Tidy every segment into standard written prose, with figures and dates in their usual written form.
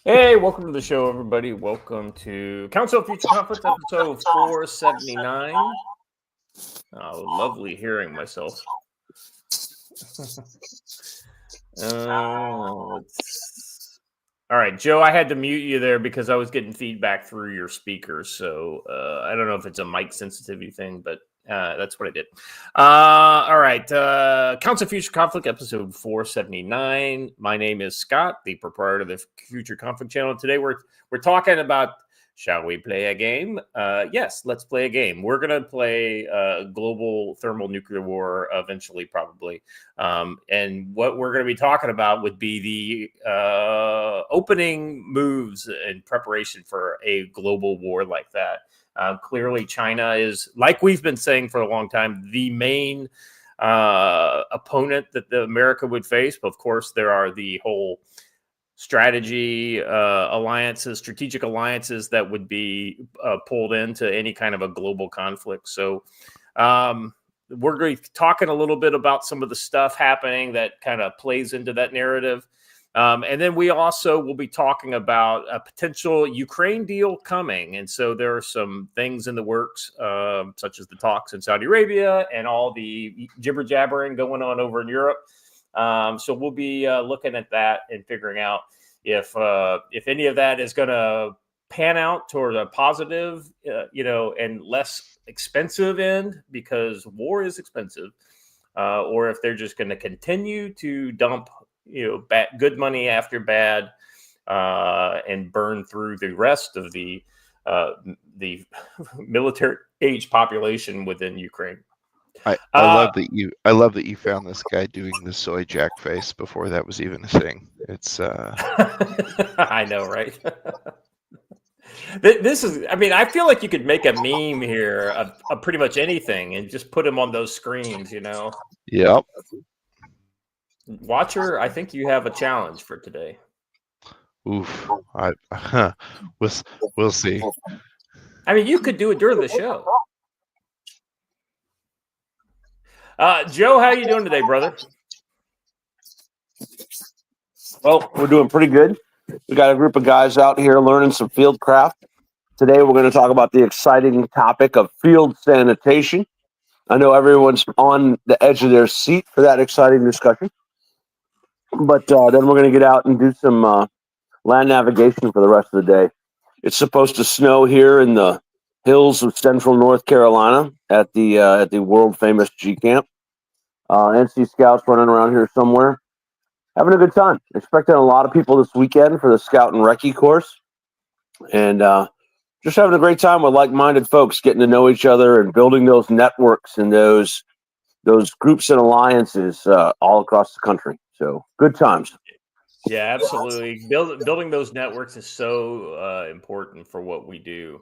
Hey, welcome to the show, everybody. Welcome to Council of Future Conflict, episode 479. Lovely hearing myself. All right, Joe, I had to mute you there because I was getting feedback through your speakers. So I don't know if it's a mic sensitivity thing, but that's what I did. All right. Council of Future Conflict, episode 479. My name is Scott, the proprietor of the Future Conflict channel. Today we're talking about, shall we play a game? Yes, let's play a game. We're going to play global thermal nuclear war eventually, probably. And what we're going to be talking about would be the opening moves in preparation for a global war like that. Clearly, China is, like we've been saying for a long time, the main opponent that America would face. But of course, there are the whole strategic alliances that would be pulled into any kind of a global conflict. So we're going to be talking a little bit about some of the stuff happening that kind of plays into that narrative. And then we also will be talking about a potential Ukraine deal coming. And so there are some things in the works, such as the talks in Saudi Arabia and all the jibber jabbering going on over in Europe. So we'll be looking at that and figuring out if any of that is going to pan out toward a positive, and less expensive end, because war is expensive, or if they're just going to continue to dump good money after bad, and burn through the rest of the military age population within Ukraine. I love that you found this guy doing the soy jack face before that was even a thing. It's I know, right? This is, I feel like you could make a meme here of pretty much anything and just put him on those screens, Yep. Watcher, I think you have a challenge for today. Oof. We'll see. You could do it during the show. Joe, how you doing today, brother? Well, we're doing pretty good. We got a group of guys out here learning some Fieldcraft. Today, we're going to talk about the exciting topic of field sanitation. I know everyone's on the edge of their seat for that exciting discussion. But then we're going to get out and do some land navigation for the rest of the day. It's supposed to snow here in the hills of central North Carolina at the world famous G Camp. NC Scouts running around here somewhere, having a good time. Expecting a lot of people this weekend for the Scout and Recce course, and just having a great time with like-minded folks, getting to know each other and building those networks and those groups and alliances all across the country. So good times. Yeah, absolutely. Building those networks is so important for what we do.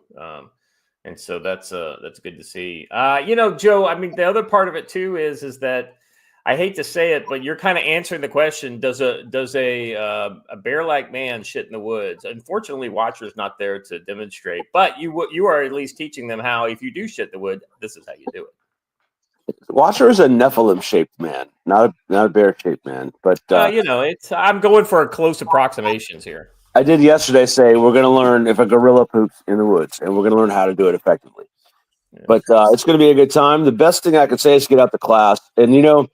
And so that's good to see. Joe, the other part of it too is that I hate to say it, but you're kind of answering the question: Does a bear-like man shit in the woods? Unfortunately, Watcher's not there to demonstrate, but you are at least teaching them how. If you do shit in the wood, this is how you do it. Watcher is a Nephilim-shaped man, not a bear-shaped man. But I'm going for close approximations here. I did yesterday say we're going to learn if a gorilla poops in the woods, and we're going to learn how to do it effectively. Yeah. But it's going to be a good time. The best thing I could say is get out the class, and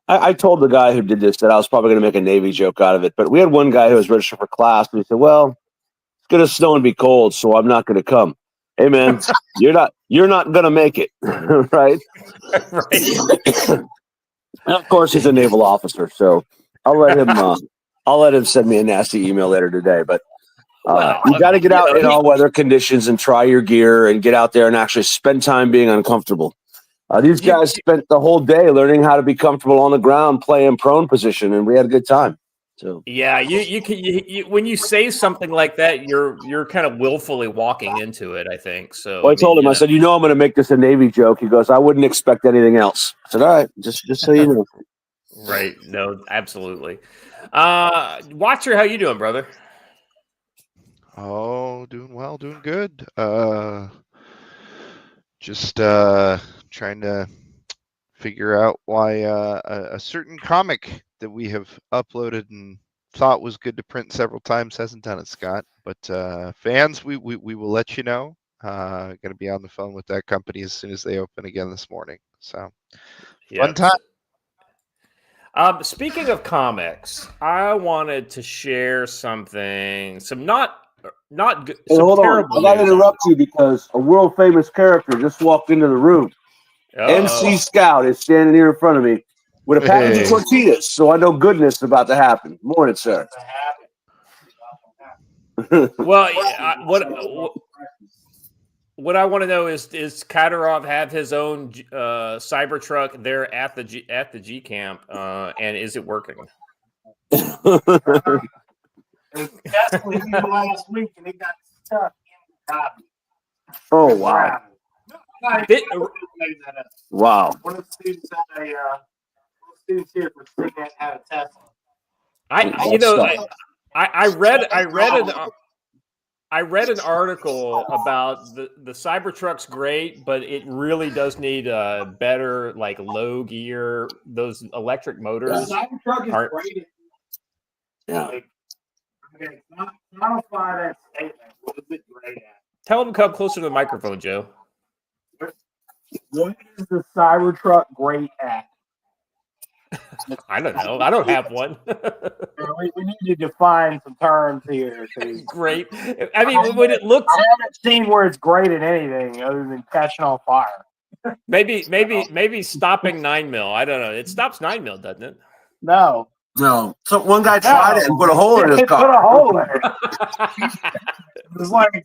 I told the guy who did this that I was probably going to make a Navy joke out of it, but we had one guy who was registered for class, and he said, "Well, it's going to snow and be cold, so I'm not going to come." Hey, man, you're not going to make it, right? Right. And of course, he's a naval officer, so I'll let him send me a nasty email later today. But you got to get out in all weather conditions and try your gear and get out there and actually spend time being uncomfortable. These guys spent the whole day learning how to be comfortable on the ground, play in prone position, and we had a good time. So yeah, you when you say something like that, you're kind of willfully walking into it, I think. So I told him, I said, I'm going to make this a Navy joke. He goes, I wouldn't expect anything else. I said, all right, just so you know. Right. No, absolutely. Watcher, how you doing, brother? Oh, doing well, doing good. Just trying to figure out why a certain comic that we have uploaded and thought was good to print several times hasn't done it, Scott. But fans, we will let you know. Going to be on the phone with that company as soon as they open again this morning. So fun time. Speaking of comics, I wanted to share something. Not good. Hey, hold on. I got to interrupt you because a world famous character just walked into the room. NC Scout is standing here in front of me with a package of tortillas, so I know goodness is about to happen. Morning, sir. Well, what I want to know is Kadyrov have his own Cybertruck there at the G camp, and is it working? Definitely last week, and it got stuck in the Oh wow! Wow! One of the students here for Syria had a test. I read an article about the Cybertruck's great, but it really does need a better low gear. Those electric motors. The Cybertruck is great. Yeah. Modify that statement. What is it great at? Tell them to come closer to the microphone, Joe. What is the Cybertruck great at? I don't know. I don't have one. we need to define some terms here. Great. I mean, when it looks, I haven't seen where it's great at anything other than catching on fire. maybe stopping 9mm. I don't know. It stops 9mm, doesn't it? No. So one guy tried it and put a hole in his car. Put a hole in it. It was like.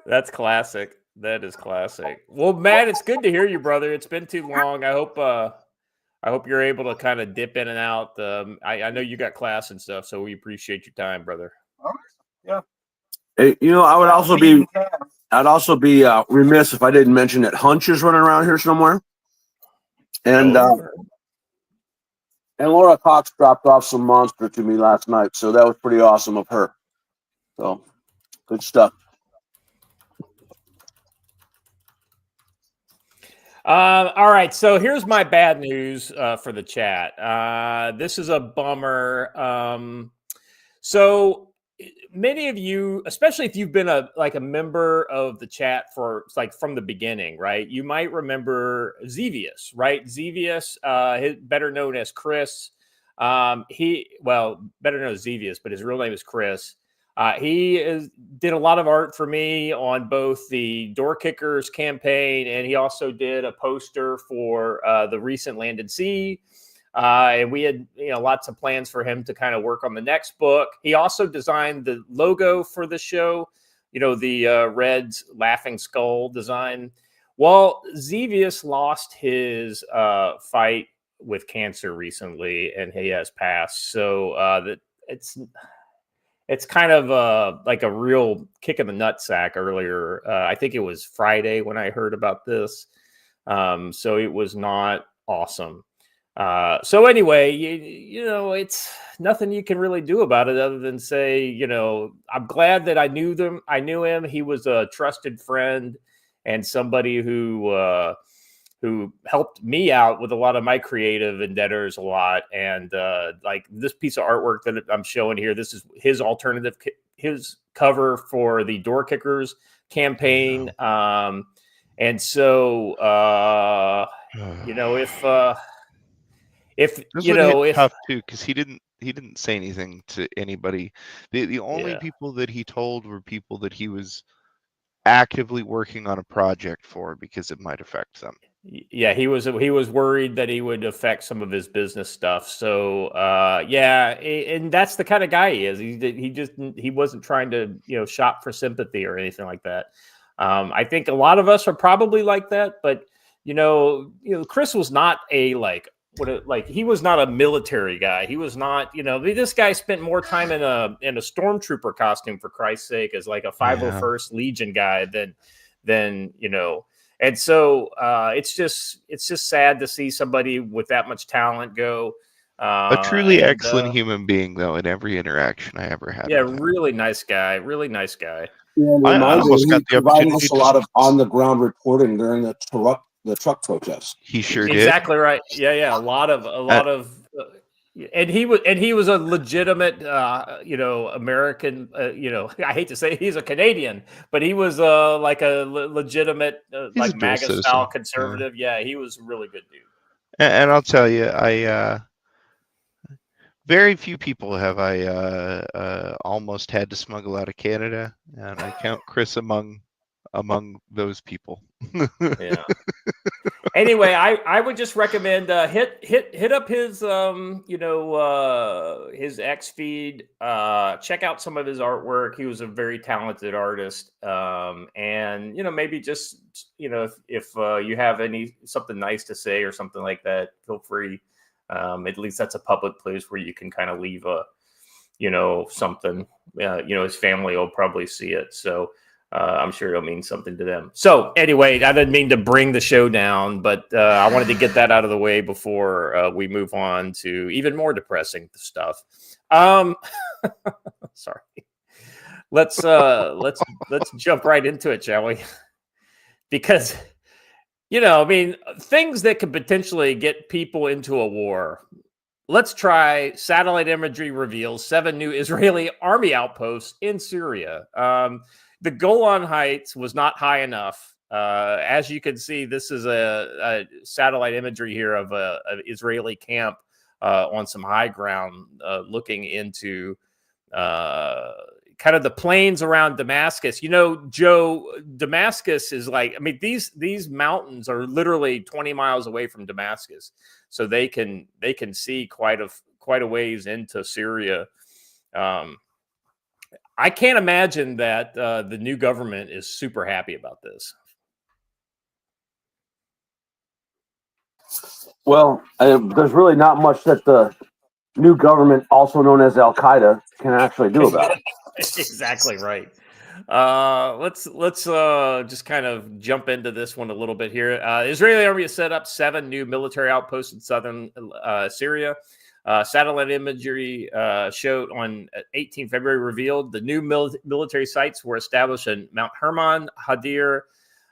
That's classic. That is classic. Well, Matt, it's good to hear you, brother. It's been too long. I hope you're able to kind of dip in and out. I know you got class and stuff, so we appreciate your time, brother. Yeah. Hey, I'd also be remiss if I didn't mention that Hunch is running around here somewhere, and Laura Cox dropped off some monster to me last night, so that was pretty awesome of her. So good stuff. All right, so here's my bad news for the chat. This is a bummer. So many of you, especially if you've been a member of the chat for from the beginning, right? You might remember Zevius, right? Zevius, better known as Chris. Better known as Zevius, but his real name is Chris. He did a lot of art for me on both the Doorkickers campaign, and he also did a poster for the recent Landed Sea. And we had lots of plans for him to kind of work on the next book. He also designed the logo for the show, the Red's laughing skull design. Well, Zevius lost his fight with cancer recently, and he has passed. So it's kind of like a real kick in the nutsack earlier. I think it was Friday when I heard about this. So it was not awesome. So anyway, you know, it's nothing you can really do about it other than say, you know, I'm glad that I knew them. I knew him. He was a trusted friend and somebody who helped me out with a lot of my creative endeavors a lot. And like this piece of artwork that I'm showing here, this is his alternative, his cover for the Doorkickers campaign. And so, you know, if This you would hit know, if tough too, because he didn't say anything to anybody. The only Yeah. people that he told were people that he was actively working on a project for, because it might affect them. Yeah, he was worried that he would affect some of his business stuff. So yeah, and that's the kind of guy he is. He wasn't trying to, you know, shop for sympathy or anything like that. I think a lot of us are probably like that, but you know, Chris was not a he was not a military guy. He was not, you know, this guy spent more time in a stormtrooper costume, for Christ's sake, as like a 501st Legion guy than you know. And so it's just sad to see somebody with that much talent go. A truly excellent human being, though, in every interaction I ever had. Yeah, with him. really nice guy. Really nice guy. Yeah, I almost got the provided opportunity us a lot of on the ground reporting during the truck protests. He sure Exactly right. Yeah. A lot of and he was a legitimate, you know, American, you know, I hate to say he's a Canadian, but he was like a legitimate, He's like a dual MAGA citizen. style conservative. Yeah, he was a really good dude. And I'll tell you, very few people have I almost had to smuggle out of Canada, and I count Chris among those people. Yeah. Anyway, I would just recommend hit up his you know his X feed. Check out some of his artwork. He was a very talented artist. And you know, maybe just, you know, if you have something nice to say or something like that, feel free. At least that's a public place where you can kind of leave a, you know, something. You know, his family will probably see it. So I'm sure it'll mean something to them. So anyway, I didn't mean to bring the show down, but I wanted to get that out of the way before we move on to even more depressing stuff. Sorry. Let's jump right into it, shall we? Because, you know, I mean, things that could potentially get people into a war. Let's try satellite imagery reveals 7 new Israeli army outposts in Syria. The Golan Heights was not high enough. As you can see, this is a satellite imagery here of an Israeli camp on some high ground, looking into kind of the plains around Damascus. You know, Joe, Damascus is like, I mean, these mountains are literally 20 miles away from Damascus, so they can see quite a ways into Syria. I can't imagine that the new government is super happy about this. Well, there's really not much that the new government, also known as Al Qaeda, can actually do about it. Exactly right. Let's just kind of jump into this one a little bit here. Israeli army has set up 7 new military outposts in southern Syria. Satellite imagery showed on 18 February revealed the new military sites were established in Mount Hermon, Hadir.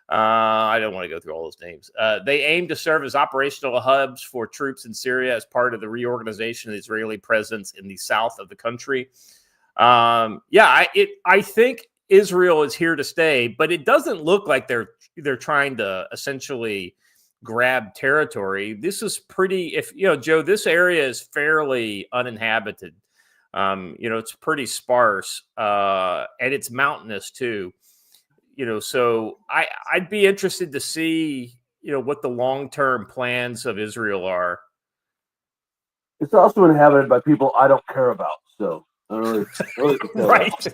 I don't want to go through all those names. They aim to serve as operational hubs for troops in Syria as part of the reorganization of the Israeli presence in the south of the country. I think Israel is here to stay, but it doesn't look like they're trying to essentially grab territory. This is pretty, if you know, Joe, this area is fairly uninhabited. You know, it's pretty sparse, and it's mountainous too. You know, so I'd be interested to see, you know, what the long-term plans of Israel are. It's also inhabited by people I don't care about, so I don't really care Right.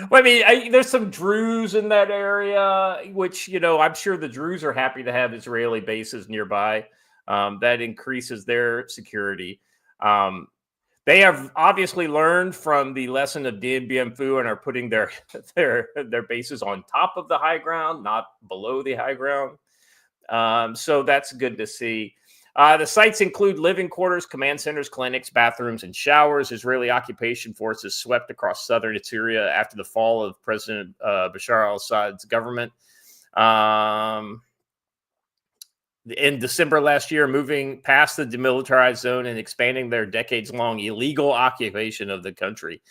Well, I mean, there's some Druze in that area, which, you know, I'm sure the Druze are happy to have Israeli bases nearby. That increases their security. They have obviously learned from the lesson of Dien Bien Phu and are putting their bases on top of the high ground, not below the high ground. So that's good to see. The sites include living quarters, command centers, clinics, bathrooms, and showers. Israeli occupation forces swept across southern Syria after the fall of President Bashar al-Assad's government. In December last year, moving past the demilitarized zone and expanding their decades-long illegal occupation of the country.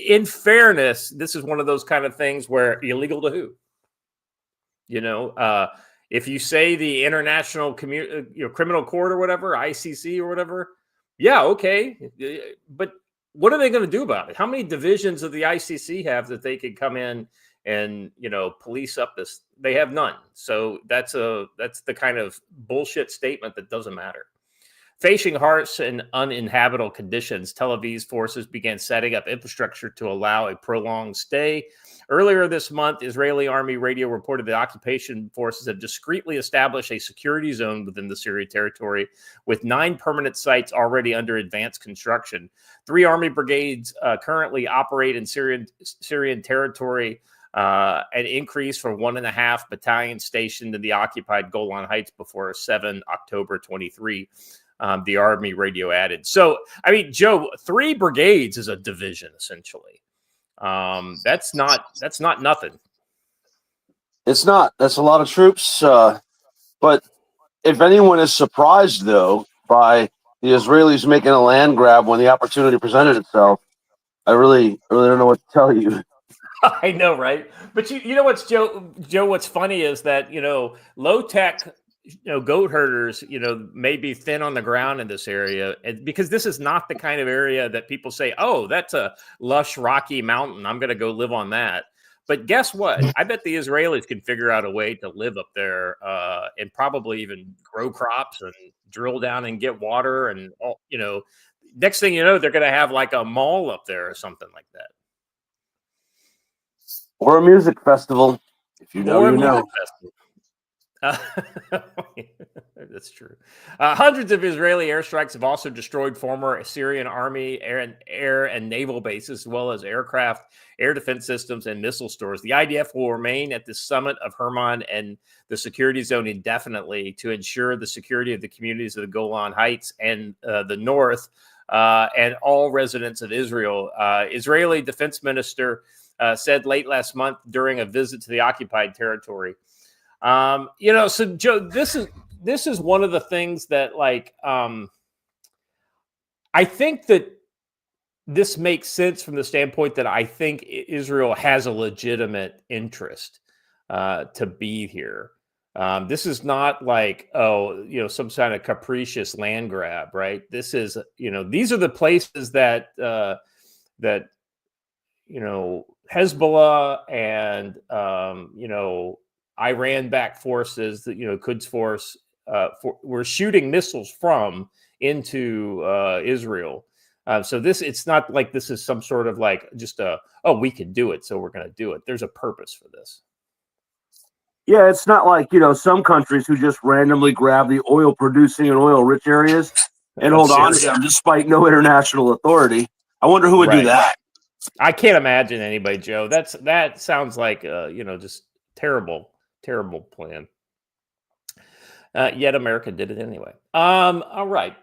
In fairness, this is one of those kind of things where illegal to who? If you say the International Criminal Court or whatever, ICC or whatever, yeah, okay. But what are they going to do about it? How many divisions of the ICC have that they could come in and police up this? They have none. So that's the kind of bullshit statement that doesn't matter. Facing harsh and uninhabitable conditions, Tel Aviv's forces began setting up infrastructure to allow a prolonged stay. Earlier this month, Israeli Army radio reported that occupation forces have discreetly established a security zone within the Syria territory, with 9 permanent sites already under advanced construction. 3 army brigades currently operate in Syrian territory, an increase from 1.5 battalions stationed in the occupied Golan Heights before 7 October 23. The Army radio added. So, I mean, Joe, 3 brigades is a division essentially. That's not nothing. It's not. That's a lot of troops. But if anyone is surprised, though, by the Israelis making a land grab when the opportunity presented itself, I really don't know what to tell you. I know, right? But you know what's Joe? What's funny is that low tech, goat herders, may be thin on the ground in this area, because this is not the kind of area that people say, "Oh, that's a lush, rocky mountain. I'm going to go live on that." But guess what? I bet the Israelis can figure out a way to live up there, and probably even grow crops and drill down and get water, and all. Next thing you know, they're going to have like a mall up there or something like that. Or a music festival, if you know, Or a you know. music festival. That's true. Hundreds of Israeli airstrikes have also destroyed former Syrian army air and naval bases, as well as aircraft, air defense systems, and missile stores. The IDF will remain at the summit of Hermon and the security zone indefinitely to ensure the security of the communities of the Golan Heights and the north, and all residents of Israel. Israeli defense minister said late last month during a visit to the occupied territory. So Joe, this is one of the things that, like, I think that this makes sense from the standpoint that I think Israel has a legitimate interest to be here. This is not like, some kind of capricious land grab, right? This is, these are the places that Hezbollah and, Iran-backed forces, that Quds force, were shooting missiles from into Israel. So it's not like this is some sort of like just we can do it, so we're going to do it. There's a purpose for this. Yeah, it's not like some countries who just randomly grab the oil-producing and oil-rich areas and hold on to them despite no international authority. I wonder who would do that. I can't imagine anybody, Joe. That sounds like just terrible plan. Yet America did it anyway. All right.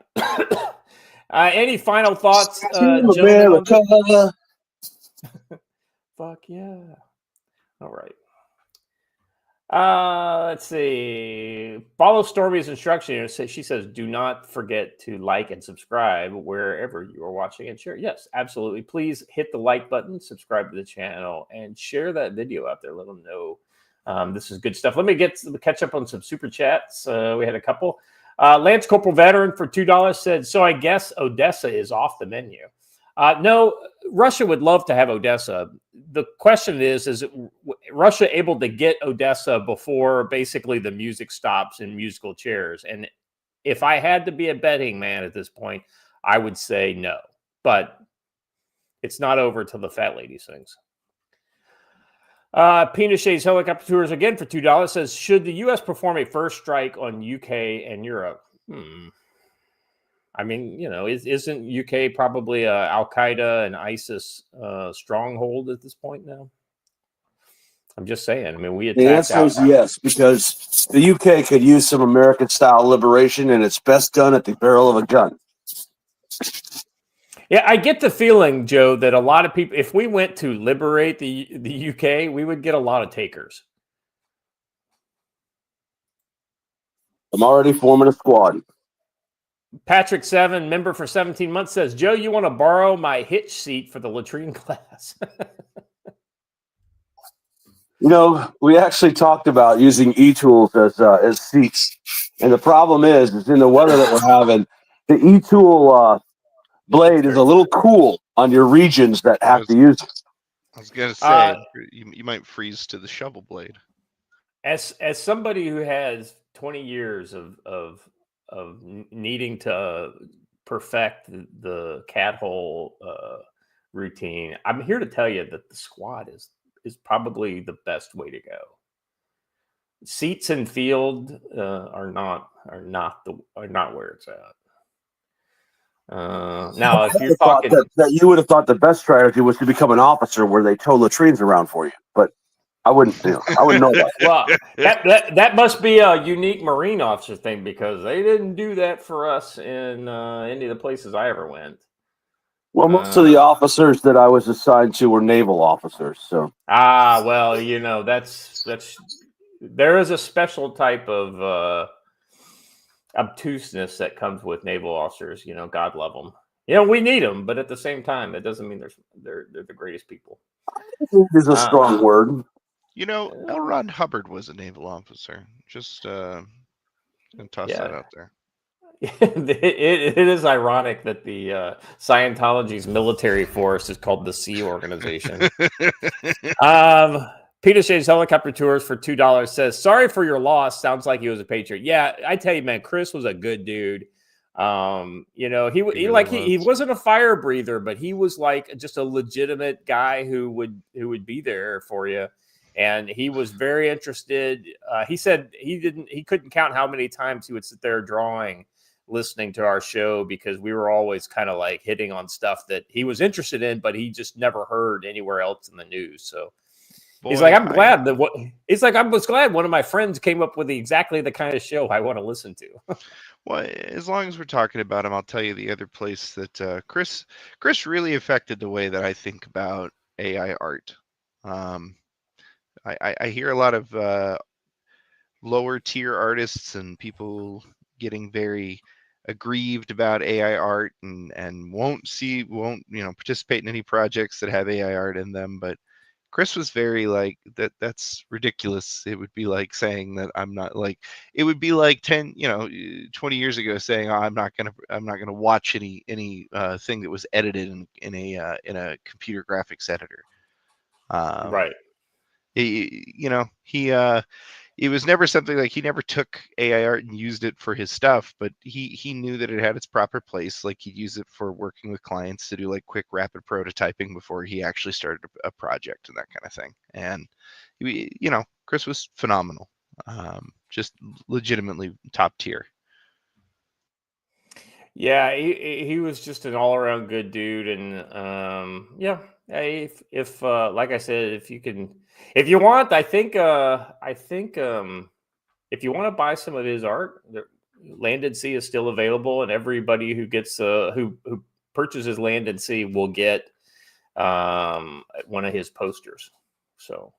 Any final thoughts, gentlemen? Fuck yeah. All right. Let's see. Follow Stormy's instruction. She says, do not forget to like and subscribe wherever you are watching and share. Yes, absolutely. Please hit the like button, subscribe to the channel, and share that video out there. Let them know this is good stuff. Let me catch up on some super chats. We had a couple. Lance Corporal Veteran for $2 said, so I guess Odessa is off the menu. No, Russia would love to have Odessa. The question is Russia able to get Odessa before basically the music stops in musical chairs? And if I had to be a betting man at this point, I would say no. But it's not over till the fat lady sings. Pinochet's helicopter tours again for $2 says, should the U.S. perform a first strike on UK and Europe? I mean, isn't UK probably a Al Qaeda and ISIS stronghold at this point now? I'm just saying. I mean, we The attacked answer is yes, because the UK could use some American-style liberation, and it's best done at the barrel of a gun. Yeah, I get the feeling, Joe, that a lot of people, if we went to liberate the UK, we would get a lot of takers. I'm already forming a squad. Patrick 7, member for 17 months, says, Joe, you want to borrow my hitch seat for the latrine class? You know, we actually talked about using e-tools as seats, and the problem is in the weather that we're having, the e-tool blade is a little cool on your regions that have to use it. I was gonna say you might freeze to the shovel blade. As somebody who has 20 years of needing to perfect the cat hole routine, I'm here to tell you that the squat is probably the best way to go. Seats and field are not where it's at. Now, if you're talking, that you would have thought the best strategy was to become an officer where they tow latrines around for you, but I wouldn't know that. Well, that must be a unique Marine officer thing, because they didn't do that for us in any of the places I ever went. Well, most of the officers that I was assigned to were naval officers, so. Well, you know, that's there is a special type of obtuseness that comes with naval officers. You know, God love them. You know, we need them, but at the same time, that doesn't mean they're the greatest people. Is a strong word. You know, L. Ron Hubbard was a naval officer. Just gonna toss that out there. It is ironic that the Scientology's military force is called the Sea Organization. Peter Shade's Helicopter Tours for $2 says, sorry for your loss. Sounds like he was a patriot. Yeah, I tell you, man, Chris was a good dude. You know, he wasn't a fire breather, but he was like just a legitimate guy who would be there for you. And he was very interested. He said he couldn't count how many times he would sit there drawing, listening to our show, because we were always kind of like hitting on stuff that he was interested in, but he just never heard anywhere else in the news. So he's like, I was glad one of my friends came up with exactly the kind of show I want to listen to. Well, as long as we're talking about him, I'll tell you the other place that Chris really affected the way that I think about AI art. I hear a lot of lower tier artists and people getting very aggrieved about AI art and won't participate in any projects that have AI art in them. But Chris was very like that's ridiculous. It would be like saying that it would be like 20 years ago saying, oh, I'm not gonna watch any thing that was edited in a computer graphics editor. Right. It was never something like he never took AI art and used it for his stuff, but he knew that it had its proper place. Like he'd use it for working with clients to do like quick, rapid prototyping before he actually started a project and that kind of thing. And Chris was phenomenal, just legitimately top tier. Yeah, he was just an all around good dude, and if like I said, if you want, I think if you want to buy some of his art, Land and Sea is still available, and everybody who gets who purchases Land and Sea will get one of his posters. So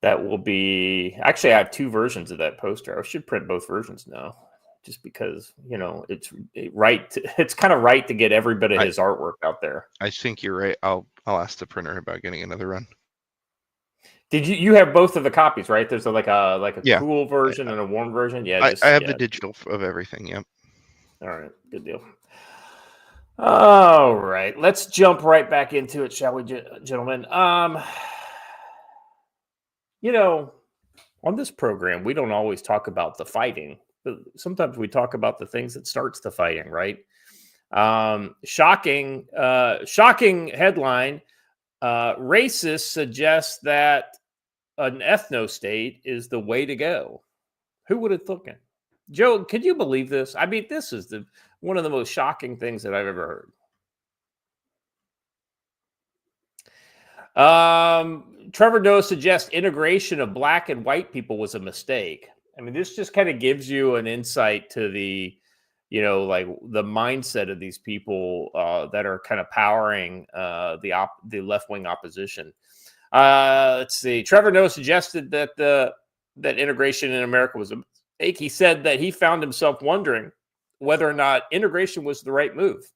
that will be actually I have 2 versions of that poster. I should print both versions now, just because it's right. It's kind of right to get every bit of his artwork out there. I think you're right. I'll ask the printer about getting another run. Did you have both of the copies, right? There's like a Yeah. cool version and a warm version. Yeah, I have the digital of everything. Yep. All right, good deal. All right, let's jump right back into it, shall we, gentlemen? On this program, we don't always talk about the fighting. Sometimes we talk about the things that starts the fighting, right? Shocking headline. Racists suggest that an ethno-state is the way to go. Who would have thought it? Joe, could you believe this? I mean, this is one of the most shocking things that I've ever Trevor Noah suggests integration of black and white people was a mistake. I mean, this just kind of gives you an insight to the, like the mindset of these people that are kind of powering the left-wing opposition. Let's see. Trevor Noah suggested that integration in America was a mistake. He said that he found himself wondering whether or not integration was the right move,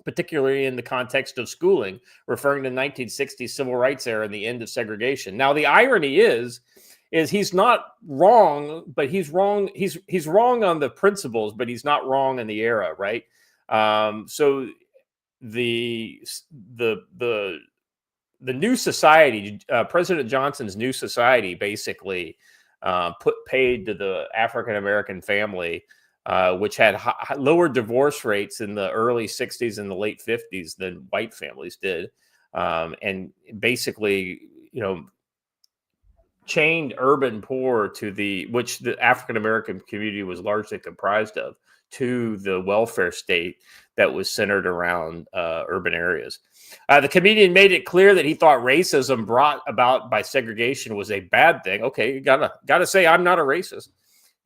particularly in the context of schooling, referring to the 1960s civil rights era and the end of segregation. Now, the irony is he's not wrong, but he's wrong. He's wrong on the principles, but he's not wrong in the era, right? So the new society, President Johnson's new society, basically paid to the African American family, which had lower divorce rates in the early 60s and the late 50s than white families did, and basically, chained urban poor which the African American community was largely comprised of, to the welfare state that was centered around urban areas. The comedian made it clear that he thought racism brought about by segregation was a bad thing. Okay, you gotta say I'm not a racist,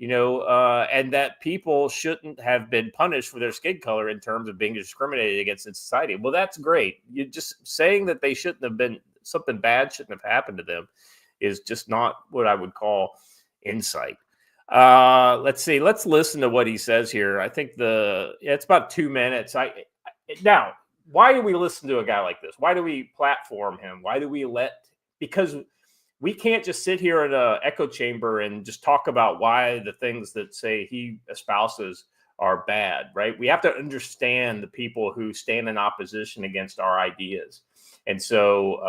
and that people shouldn't have been punished for their skin color in terms of being discriminated against in society. Well, that's great. You just saying that they shouldn't have been, something bad shouldn't have happened to them, is just not what I would call insight. Let's see. Let's listen to what he says here. I think it's about 2 minutes. Now, why do we listen to a guy like this? Why do we platform him? Why do we because we can't just sit here in an echo chamber and just talk about why the things that say he espouses are bad, right? We have to understand the people who stand in opposition against our ideas. And so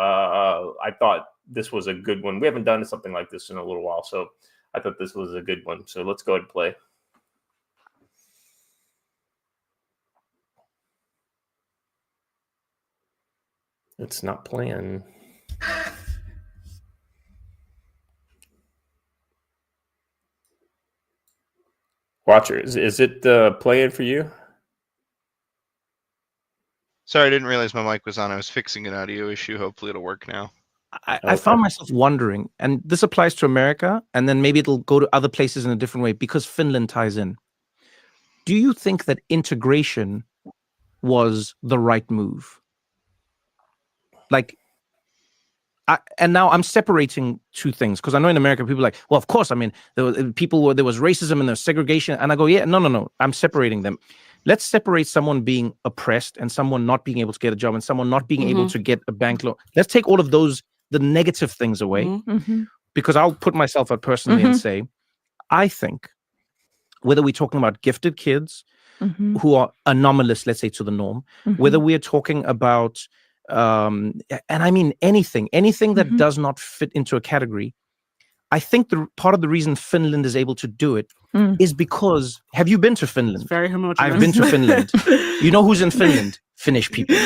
I thought this was a good one. We haven't done something like this in a little while, so I thought this was a good one. So let's go ahead and play. It's not playing. Watcher, is it playing for you? Sorry, I didn't realize my mic was on. I was fixing an audio issue. Hopefully it'll work now. I found myself wondering, and this applies to America, and then maybe it'll go to other places in a different way because Finland ties in. Do you think that integration was the right move? And now I'm separating two things, because I know in America people are like, well, of course, I mean, there was racism and there's segregation, and I go, yeah, no, I'm separating them. Let's separate someone being oppressed and someone not being able to get a job and someone not being able to get a bank loan. Let's take all of those, the negative things away, because I'll put myself out personally and say, I think whether we're talking about gifted kids who are anomalous, let's say, to the norm, whether we are talking about, and I mean anything that does not fit into a category, I think the part of the reason Finland is able to do it is because, have you been to Finland? It's very homogeneous. I've been to Finland. You know who's in Finland? Finnish people.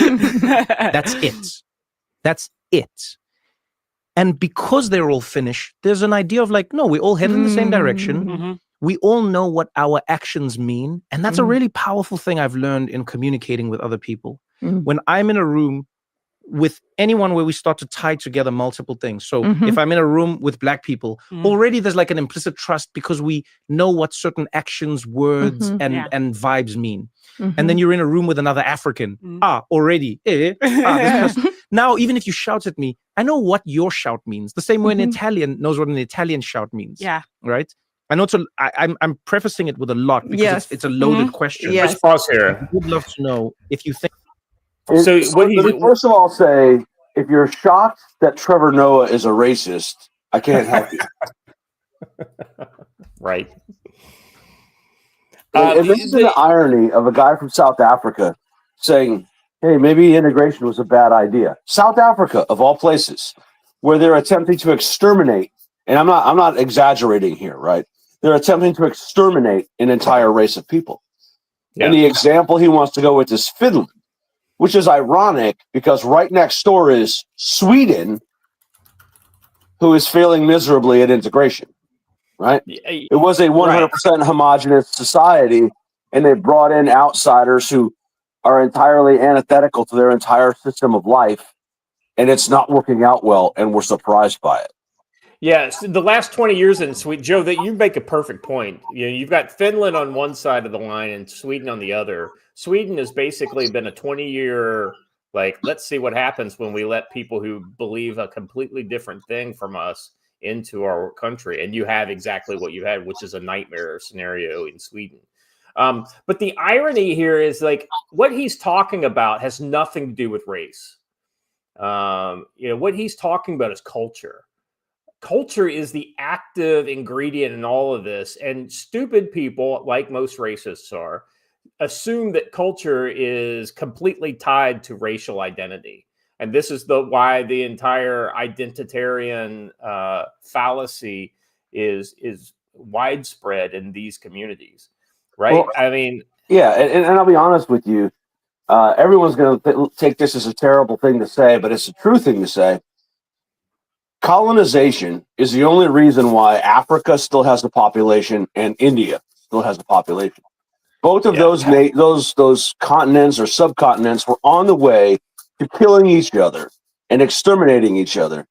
That's it. And because they're all Finnish, there's an idea of like, no, we all head in the same direction. We all know what our actions mean. And that's a really powerful thing I've learned in communicating with other people. When I'm in a room with anyone where we start to tie together multiple things. So if I'm in a room with Black people, already there's like an implicit trust because we know what certain actions, words, and vibes mean. And then you're in a room with another African. Already. Now, even if you shout at me, I know what your shout means. The same way an Italian knows what an Italian shout means. Yeah. Right? I know I'm prefacing it with a lot because it's a loaded question. Let's pause here. I would love to know if you think. So let me first of all say, if you're shocked that Trevor Noah is a racist, I can't help you. Right. And this is the irony of a guy from South Africa saying, hey, maybe integration was a bad idea. South Africa, of all places, where they're attempting to exterminate, and I'm not exaggerating here, right? They're attempting to exterminate an entire race of people. Yeah. And the example he wants to go with is Finland, which is ironic because right next door is Sweden, who is failing miserably at integration, right? It was a 100% homogenous society, and they brought in outsiders who are entirely antithetical to their entire system of life and it's not working out well, and we're surprised by it. Yeah, so the last 20 years in Sweden, Joe, that you make a perfect point. You know, you've got Finland on one side of the line and Sweden on the other. Sweden has basically been a 20-year, like, let's see what happens when we let people who believe a completely different thing from us into our country. And you have exactly what you had, which is a nightmare scenario in Sweden. But the irony here is, like, what he's talking about has nothing to do with race. You know, what he's talking about is culture. Culture is the active ingredient in all of this. And stupid people, like most racists are, assume that culture is completely tied to racial identity. And this is why the entire identitarian fallacy is widespread in these communities, right? Well, I mean, yeah, and I'll be honest with you. Everyone's going to take this as a terrible thing to say, but it's a true thing to say. Colonization is the only reason why Africa still has the population and India still has the population. Both of those continents or subcontinents were on the way to killing each other and exterminating each other.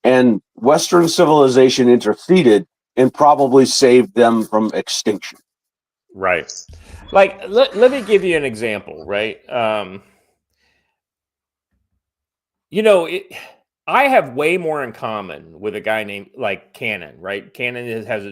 And Western civilization interceded and probably saved them from extinction. right. Like, let me give you an example, right? You know, I have way more in common with a guy named, like, Cannon, right? Cannon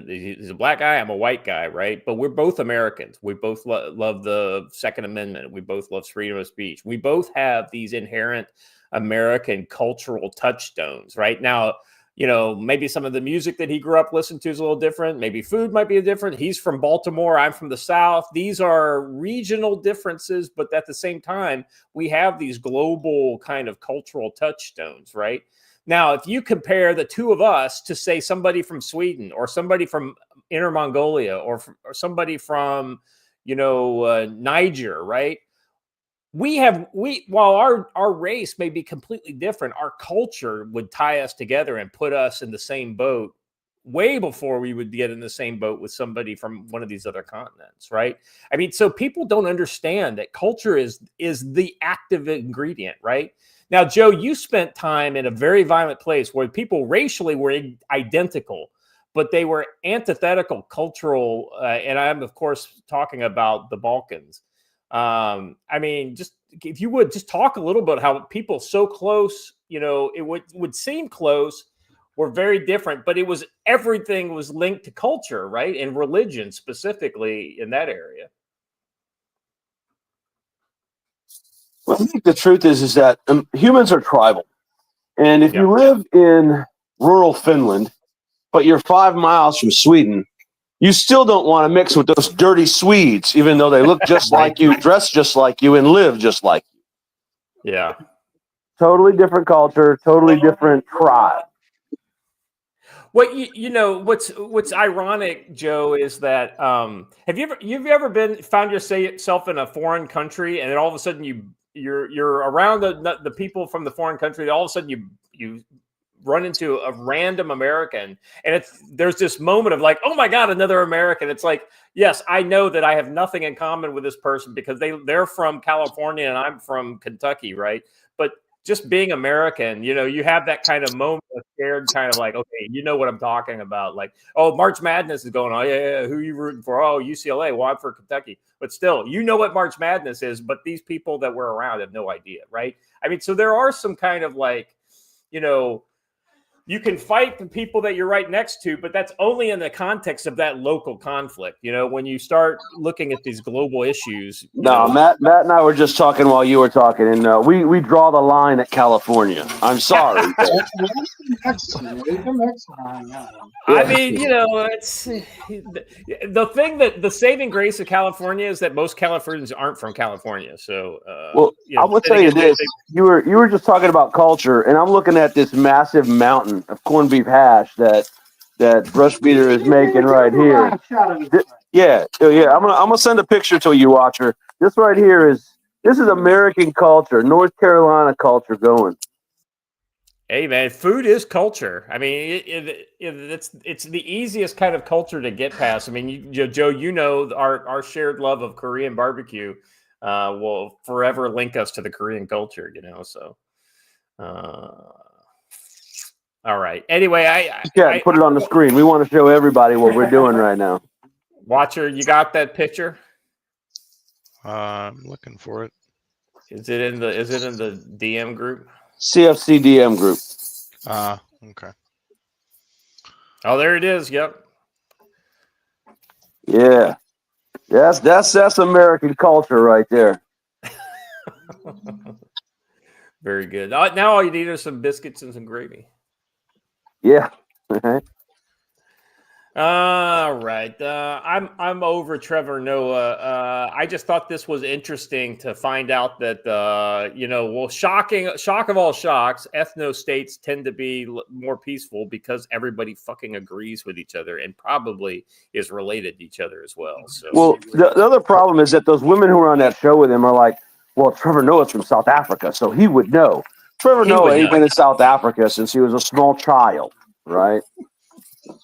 he's a black guy. I'm a white guy, right? But we're both Americans. We both love the Second Amendment. We both love freedom of speech. We both have these inherent American cultural touchstones, right? Now, you know, maybe some of the music that he grew up listening to is a little different. Maybe food might be different. He's from Baltimore. I'm from the South. These are regional differences, but at the same time, we have these global kind of cultural touchstones, right? Now, if you compare the two of us to, say, somebody from Sweden or somebody from Inner Mongolia or somebody from, you know, Niger, right? While our race may be completely different, our culture would tie us together and put us in the same boat way before we would get in the same boat with somebody from one of these other continents, right? I mean, so people don't understand that culture is the active ingredient, right? Now, Joe, you spent time in a very violent place where people racially were identical, but they were antithetical cultural, and I'm, of course, talking about the Balkans. I mean, just if you would just talk a little bit how people so close, you know, it would seem close, were very different, but everything was linked to culture, right? And religion specifically in that area. Well, I think the truth is that humans are tribal. And if Yeah. you live in rural Finland, but you're 5 miles from Sweden, you still don't want to mix with those dirty Swedes, even though they look just like you, dress just like you, and live just like you. Yeah. Totally different culture, totally different tribe. What you know, what's ironic, Joe, is that have you ever found yourself in a foreign country and then all of a sudden you're around the people from the foreign country, all of a sudden you run into a random American, and there's this moment of like, oh my God, another American. It's like, yes, I know that I have nothing in common with this person because they're from California and I'm from Kentucky, right? But just being American, you know, you have that kind of moment of scared kind of like, okay, you know what I'm talking about. Like, oh, March Madness is going on. Yeah, who are you rooting for? Oh, UCLA. Well, I'm for Kentucky. But still, you know what March Madness is, but these people that were around have no idea, right? I mean, so there are some kind of like, you know, you can fight the people that you're right next to, but that's only in the context of that local conflict. You know, when you start looking at these global issues. No, Matt and I were just talking while you were talking, and we draw the line at California. I'm sorry. I mean, you know, it's the thing that the saving grace of California is that most Californians aren't from California. So, well, you know, I'm gonna tell you this: you were just talking about culture, and I'm looking at this massive mountain of corned beef hash that Brush Beater is making right here. Yeah. I'm gonna send a picture to you, Watcher. This right here is American culture, North Carolina culture going. Hey man, food is culture. I mean, it's the easiest kind of culture to get past. I mean, Joe, you know, our shared love of Korean barbecue will forever link us to the Korean culture. You know, so All right. Anyway, Yeah, put it on the screen. We want to show everybody what we're doing right now. Watcher, you got that picture? I'm looking for it. Is it in the DM group? CFC DM group. Okay. Oh, there it is. Yep. Yeah. That's American culture right there. Very good. Now all you need are some biscuits and some gravy. Yeah. All right. I'm over Trevor Noah. I just thought this was interesting to find out that shock of all shocks, ethno states tend to be more peaceful because everybody fucking agrees with each other and probably is related to each other as well. So, Well, the other problem is that those women who are on that show with him are like, well, Trevor Noah's from South Africa, so he would know. Trevor Noah ain't been in South Africa since he was a small child, right?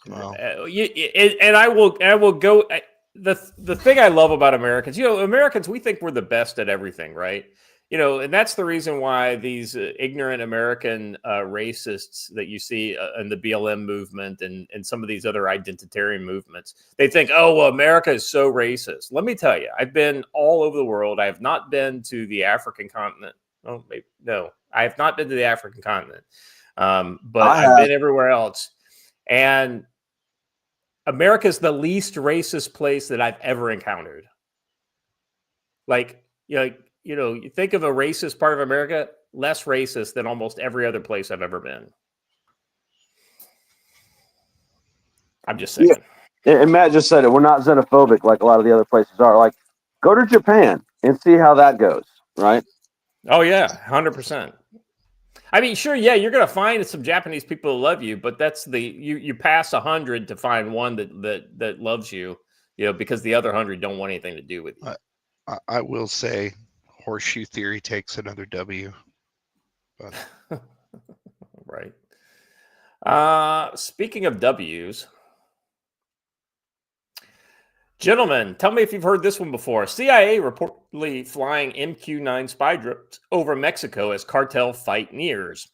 Well, and I will go. The thing I love about Americans, Americans, we think we're the best at everything, right? And that's the reason why these ignorant American racists that you see in the BLM movement and some of these other identitarian movements, they think, oh, well, America is so racist. Let me tell you, I've been all over the world. I have not been to the African continent. Oh, maybe, no, I have not been to the African continent, but I've been everywhere else. And America is the least racist place that I've ever encountered. You think of a racist part of America, less racist than almost every other place I've ever been. I'm just saying. Yeah. And Matt just said it. We're not xenophobic like a lot of the other places are. Like, go to Japan and see how that goes, right? Oh, yeah, 100%. I mean, sure, yeah, you're going to find some Japanese people who love you, but that's you pass 100 to find one that loves you, because the other 100 don't want anything to do with you. I will say horseshoe theory takes another W. But. Right. Speaking of W's, gentlemen, tell me if you've heard this one before. CIA reportedly flying MQ-9 spy drones over Mexico as cartel fight nears.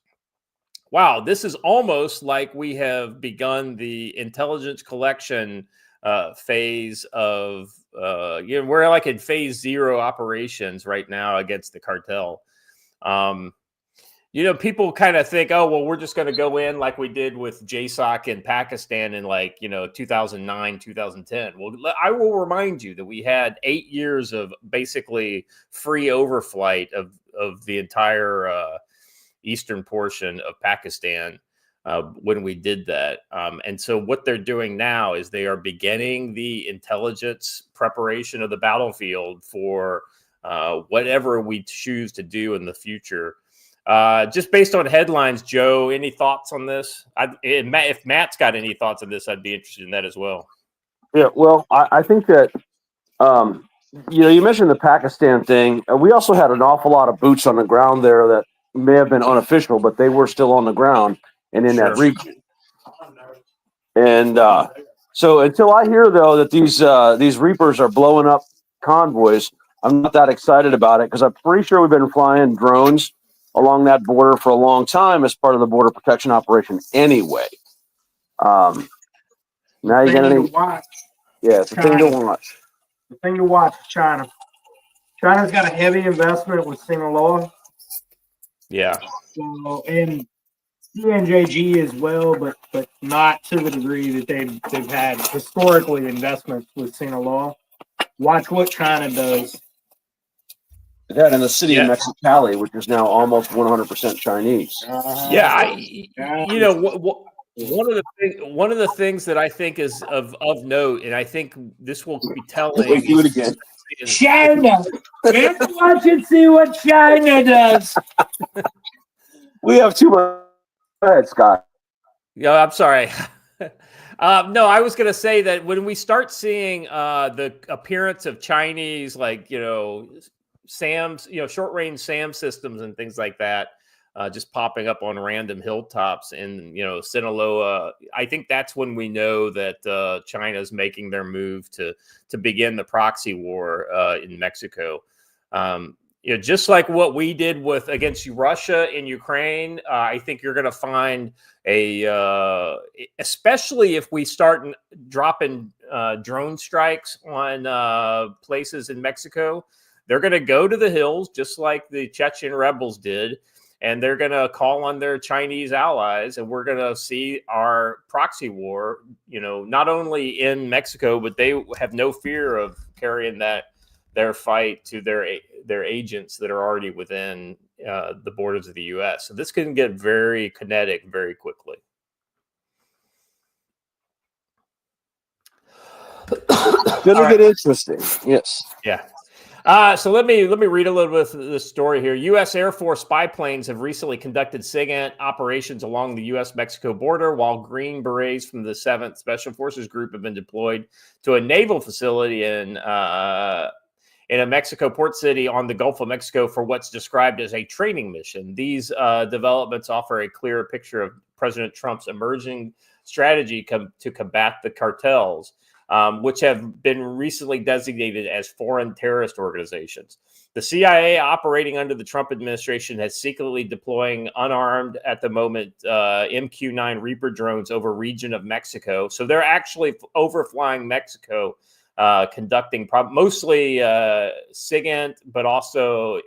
Wow, this is almost like we have begun the intelligence collection phase of, we're like in phase 0 operations right now against the cartel. People kind of think, oh, well, we're just going to go in like we did with JSOC in Pakistan in 2009, 2010. Well, I will remind you that we had 8 years of basically free overflight of the entire eastern portion of Pakistan when we did that. And so what they're doing now is they are beginning the intelligence preparation of the battlefield for whatever we choose to do in the future. Just based on headlines, Joe, any thoughts on this? If Matt's got any thoughts on this, I'd be interested in that as well. Yeah, well, I think that, you mentioned the Pakistan thing. We also had an awful lot of boots on the ground there that may have been unofficial, but they were still on the ground and in that region. And so until I hear, though, that these Reapers are blowing up convoys, I'm not that excited about it because I'm pretty sure we've been flying drones along that border for a long time as part of the border protection operation anyway. Now you got any? Yeah, it's a thing to watch. The thing to watch is China. China's got a heavy investment with Sinaloa. Yeah. So, and CNJG as well, but not to the degree that they've had historically investments with Sinaloa. Watch what China does. That in the city of Mexicali, which is now almost 100% Chinese. One of the things that I think is of note, and I think this will be telling. Wait, do it again. China. Let's watch and see what China does. We have too much. Go ahead, Scott. Yeah, I'm sorry. No, I was going to say that when we start seeing the appearance of Chinese, SAMs, short range SAM systems and things like that, just popping up on random hilltops in, Sinaloa, I think that's when we know that China's making their move to begin the proxy war in Mexico. just like what we did with against Russia in Ukraine, I think you're going to find especially if we start dropping drone strikes on places in Mexico, they're going to go to the hills just like the Chechen rebels did, and they're going to call on their Chinese allies, and we're going to see our proxy war, not only in Mexico, but they have no fear of carrying their fight to their agents that are already within the borders of the U.S. So this can get very kinetic very quickly. Gonna get interesting. Yes. Yeah. So let me read a little bit of this story here. U.S. Air Force spy planes have recently conducted SIGINT operations along the U.S.-Mexico border, while Green Berets from the 7th Special Forces Group have been deployed to a naval facility in a Mexico port city on the Gulf of Mexico for what's described as a training mission. These developments offer a clearer picture of President Trump's emerging strategy to combat the cartels, which have been recently designated as foreign terrorist organizations. The CIA, operating under the Trump administration, has secretly deploying unarmed, at the moment, MQ-9 Reaper drones over region of Mexico. So they're actually overflying Mexico, conducting mostly SIGINT, but also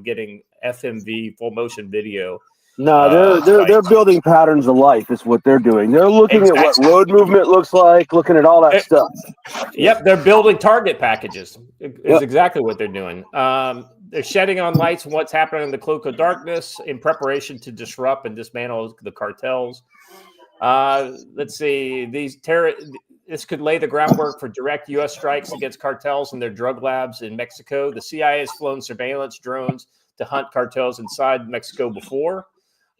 getting FMV, full motion video. No, they're building patterns of life is what they're doing. They're looking at what road movement looks like, looking at all that stuff. Yep, they're building target packages. Is exactly what they're doing. They're shedding on lights on what's happening in the cloak of darkness in preparation to disrupt and dismantle the cartels. Let's see, this could lay the groundwork for direct U.S. strikes against cartels and their drug labs in Mexico. The CIA has flown surveillance drones to hunt cartels inside Mexico before.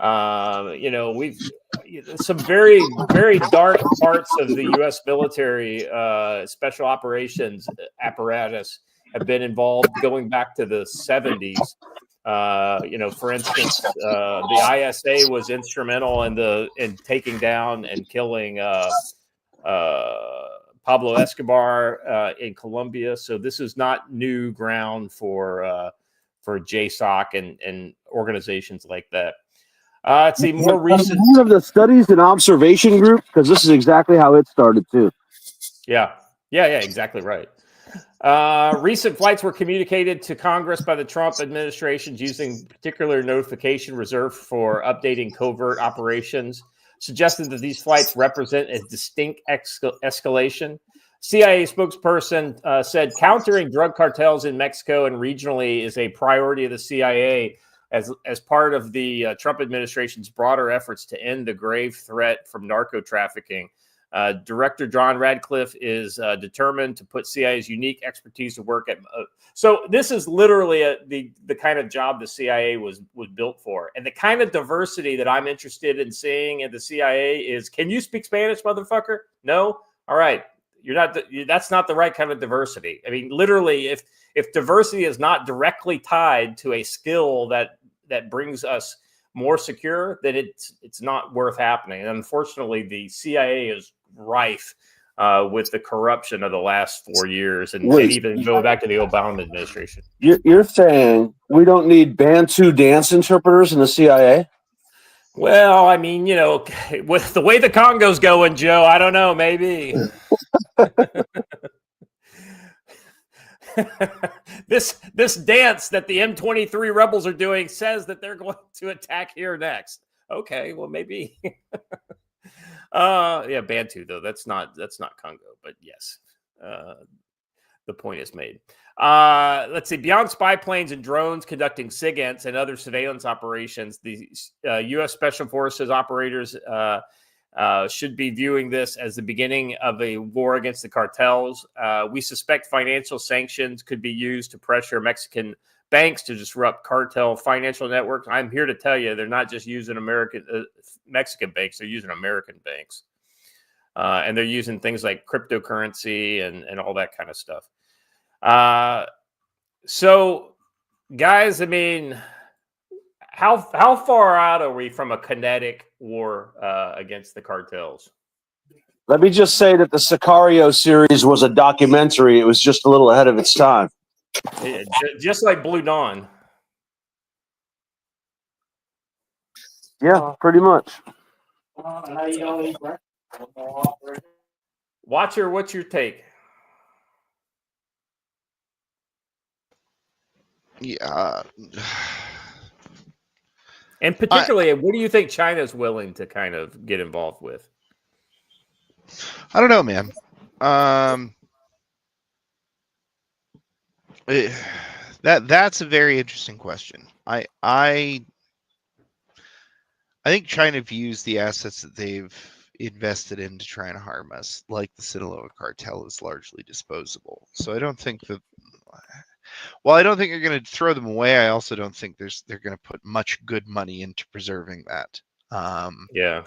We've some very, very dark parts of the U.S. military special operations apparatus have been involved going back to the 70s. For instance, the ISA was instrumental in taking down and killing Pablo Escobar in Colombia. So this is not new ground for JSOC and organizations like that. Let's see, more recent. One of the studies and observation group, because this is exactly how it started too. Yeah, exactly right. Recent flights were communicated to Congress by the Trump administration using particular notification reserved for updating covert operations, suggesting that these flights represent a distinct escalation. CIA spokesperson said countering drug cartels in Mexico and regionally is a priority of the CIA as part of the Trump administration's broader efforts to end the grave threat from narco trafficking. Director John Radcliffe is determined to put CIA's unique expertise to work at. So this is literally the kind of job the CIA was built for, and the kind of diversity that I'm interested in seeing in the CIA is: can you speak Spanish, motherfucker? No. All right, you're not. That's not the right kind of diversity. I mean, literally, if diversity is not directly tied to a skill that brings us more secure, then it's not worth happening. And unfortunately, the CIA is rife with the corruption of the last 4 years, and even go back to the Obama administration. You're saying we don't need Bantu dance interpreters in the CIA? Well, I mean, with the way the Congo's going, Joe, I don't know, maybe. This dance that the M23 rebels are doing says that they're going to attack here next. Okay, well, maybe. Bantu though. That's not Congo, but yes, the point is made. Let's see. Beyond spy planes and drones conducting SIGINTs and other surveillance operations, the U.S. Special Forces operators should be viewing this as the beginning of a war against the cartels. We suspect financial sanctions could be used to pressure Mexican banks to disrupt cartel financial networks. I'm here to tell you, they're not just using Mexican banks; they're using American banks, and they're using things like cryptocurrency and all that kind of stuff. So, guys, I mean, how far out are we from a kinetic war against the cartels? Let me just say that the Sicario series was a documentary. It was just a little ahead of its time. Yeah, just like Blue Dawn. Yeah, pretty much. Watcher, what's your take? Yeah. And particularly, what do you think China's willing to kind of get involved with? I don't know, man. That's a very interesting question. I think China views the assets that they've invested in to try and harm us, like the Sinaloa cartel, is largely disposable. So I don't think that. Well, I don't think they're going to throw them away. I also don't think they're going to put much good money into preserving that. Yeah.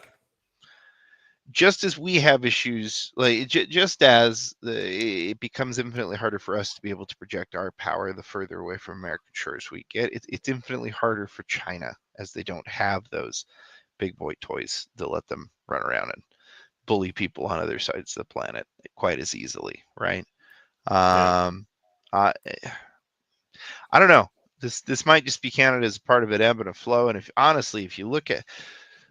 Just as we have issues, like just as it becomes infinitely harder for us to be able to project our power the further away from American shores we get, it's infinitely harder for China, as they don't have those big boy toys to let them run around and bully people on other sides of the planet quite as easily, right? Yeah. I don't know. This might just be counted as part of an ebb and a flow. And if you look at,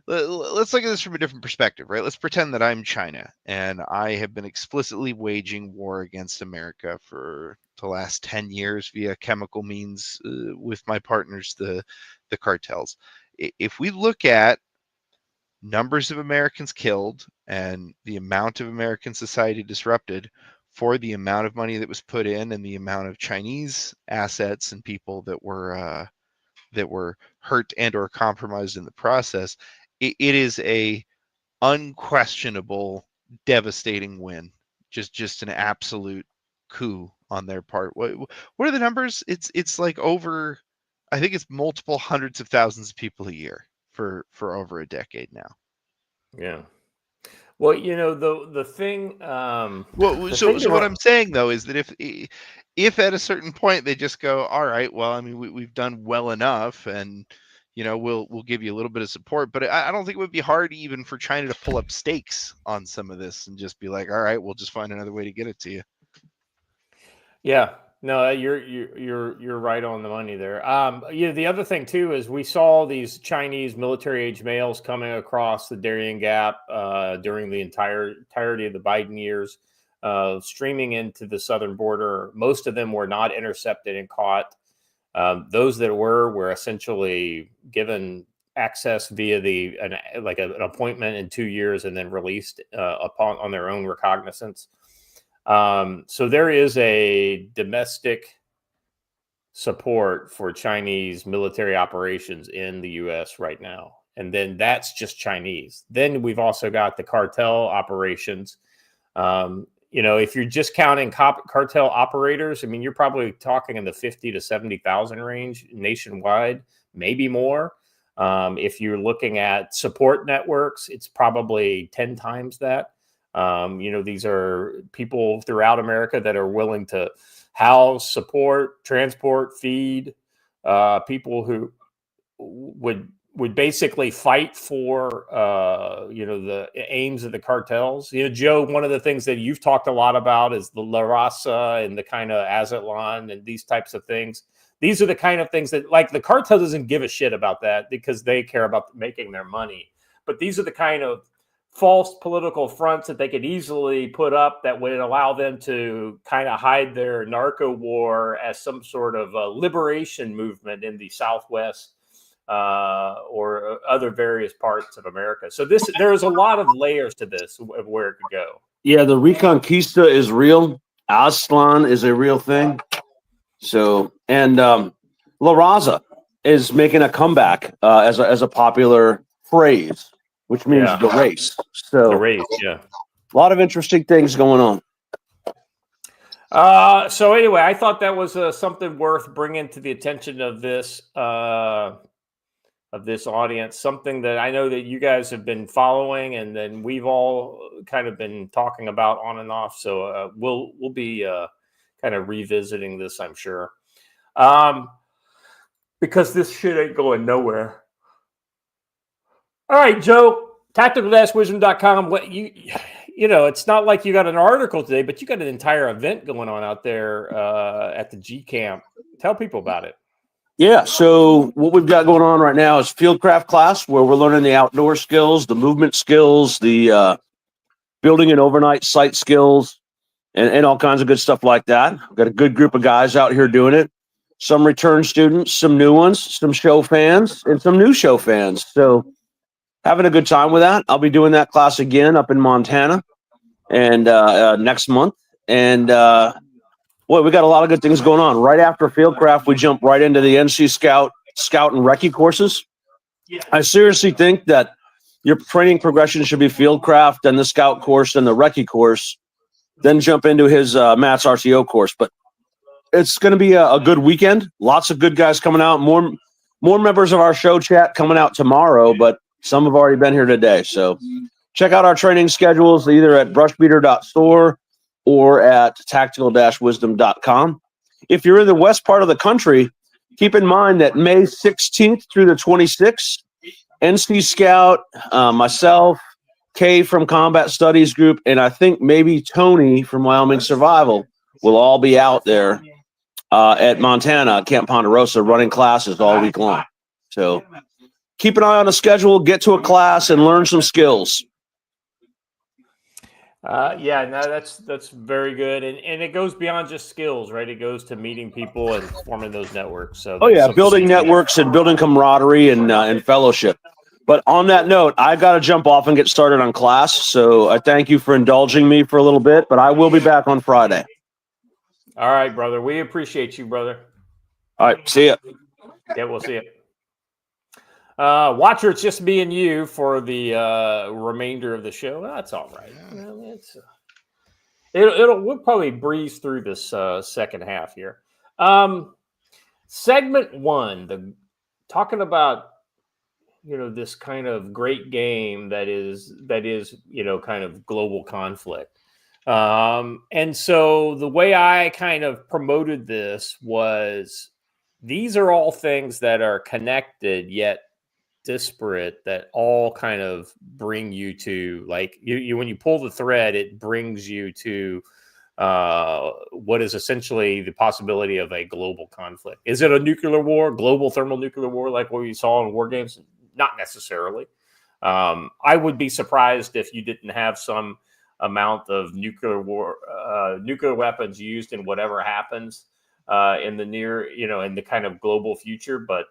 let's look at this from a different perspective, right? Let's pretend that I'm China and I have been explicitly waging war against America for the last 10 years via chemical means with my partners, the cartels. If we look at numbers of Americans killed and the amount of American society disrupted for the amount of money that was put in and the amount of Chinese assets and people that were hurt and or compromised in the process, it is a unquestionable, devastating win. Just an absolute coup on their part. What are the numbers? It's like over, I think it's multiple hundreds of thousands of people a year for over a decade now. Yeah. Well, the thing. Well, so what I'm saying though is that if at a certain point they just go, all right, well, I mean, we've done well enough, and we'll give you a little bit of support, but I don't think it would be hard even for China to pull up stakes on some of this and just be like, all right, we'll just find another way to get it to you. Yeah. No, you're right on the money there. The other thing too is we saw these Chinese military-age males coming across the Darien Gap during the entirety of the Biden years, streaming into the southern border. Most of them were not intercepted and caught. Those that were essentially given access via an appointment in 2 years and then released on their own recognizance. So there is a domestic support for Chinese military operations in the U.S. right now. And then that's just Chinese. Then we've also got the cartel operations. If you're just counting cartel operators, I mean, you're probably talking in the 50 to 70,000 range nationwide, maybe more. If you're looking at support networks, it's probably 10 times that. These are people throughout America that are willing to house, support, transport, feed people who would basically fight for the aims of the cartels. Joe, one of the things that you've talked a lot about is the La Raza and the kind of Azatlan and these types of things. These are the kind of things that, like, the cartel doesn't give a shit about that because they care about making their money. But these are the kind of false political fronts that they could easily put up that would allow them to kind of hide their narco war as some sort of liberation movement in the Southwest or other various parts of America. So there's a lot of layers to this of where it could go. Yeah, the Reconquista is real. Aztlan is a real thing. So, and La Raza is making a comeback as a popular phrase, which means the race. So the race, yeah. A lot of interesting things going on. So anyway, I thought that was something worth bringing to the attention of this audience, something that I know that you guys have been following, and then we've all kind of been talking about on and off. So we'll be kind of revisiting this, I'm sure, because this shit ain't going nowhere. All right, Joe, tactical-wisdom.com. What it's not like you got an article today, but you got an entire event going on out there at the G Camp. Tell people about it. Yeah, so what we've got going on right now is Fieldcraft class, where we're learning the outdoor skills, the movement skills, the building and overnight site skills, and all kinds of good stuff like that. We've got a good group of guys out here doing it. Some return students, some new ones, some show fans, and some new show fans. So having a good time with that. I'll be doing that class again up in Montana and next month. And boy, we got a lot of good things going on. Right after Fieldcraft, we jump right into the NC Scout and Recce courses. I seriously think that your training progression should be Fieldcraft, then the Scout course, then the Recce course, then jump into his Matt's RCO course. But it's going to be a good weekend. Lots of good guys coming out. More members of our show chat coming out tomorrow, but some have already been here today. So check out our training schedules either at brushbeater.store or at tactical-wisdom.com. If you're in the west part of the country, keep in mind that May 16th through the 26th, NC Scout, myself, Kay from Combat Studies Group, and I think maybe Tony from Wyoming Survival will all be out there at Montana, Camp Ponderosa, running classes all week long. So keep an eye on the schedule, get to a class, and learn some skills. That's very good, and it goes beyond just skills, right? It goes to meeting people and forming those networks. So building networks and building camaraderie and fellowship. But on that note, I got to jump off and get started on class. So I thank you for indulging me for a little bit, but I will be back on Friday. All right, brother. We appreciate you, brother. All right, see ya. Yeah, we'll see you. Watcher, it's just me and you for the remainder of the show. That's all right. We'll probably breeze through this second half here. Segment one, talking about this kind of great game that is kind of global conflict. And so the way I kind of promoted this was these are all things that are connected yet disparate, that all kind of bring you to, like, you when you pull the thread, it brings you to what is essentially the possibility of a global conflict. Is it a nuclear war, global thermonuclear war, like what we saw in war games? Not necessarily. I would be surprised if you didn't have some amount of nuclear weapons used in whatever happens in the near, in the kind of global future. But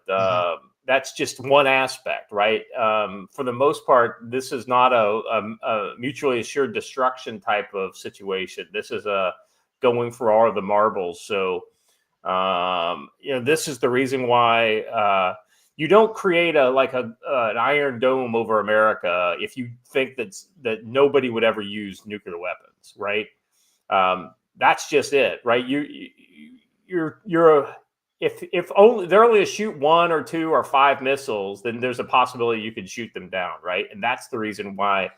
that's just one aspect, right? For the most part, this is not a mutually assured destruction type of situation. This is a going for all of the marbles. So, this is the reason why you don't create an Iron Dome over America if you think that nobody would ever use nuclear weapons, right? That's just it, right? If only they're only to shoot 1 or 2 or 5 missiles, then there's a possibility you could shoot them down, right? And that's the reason why,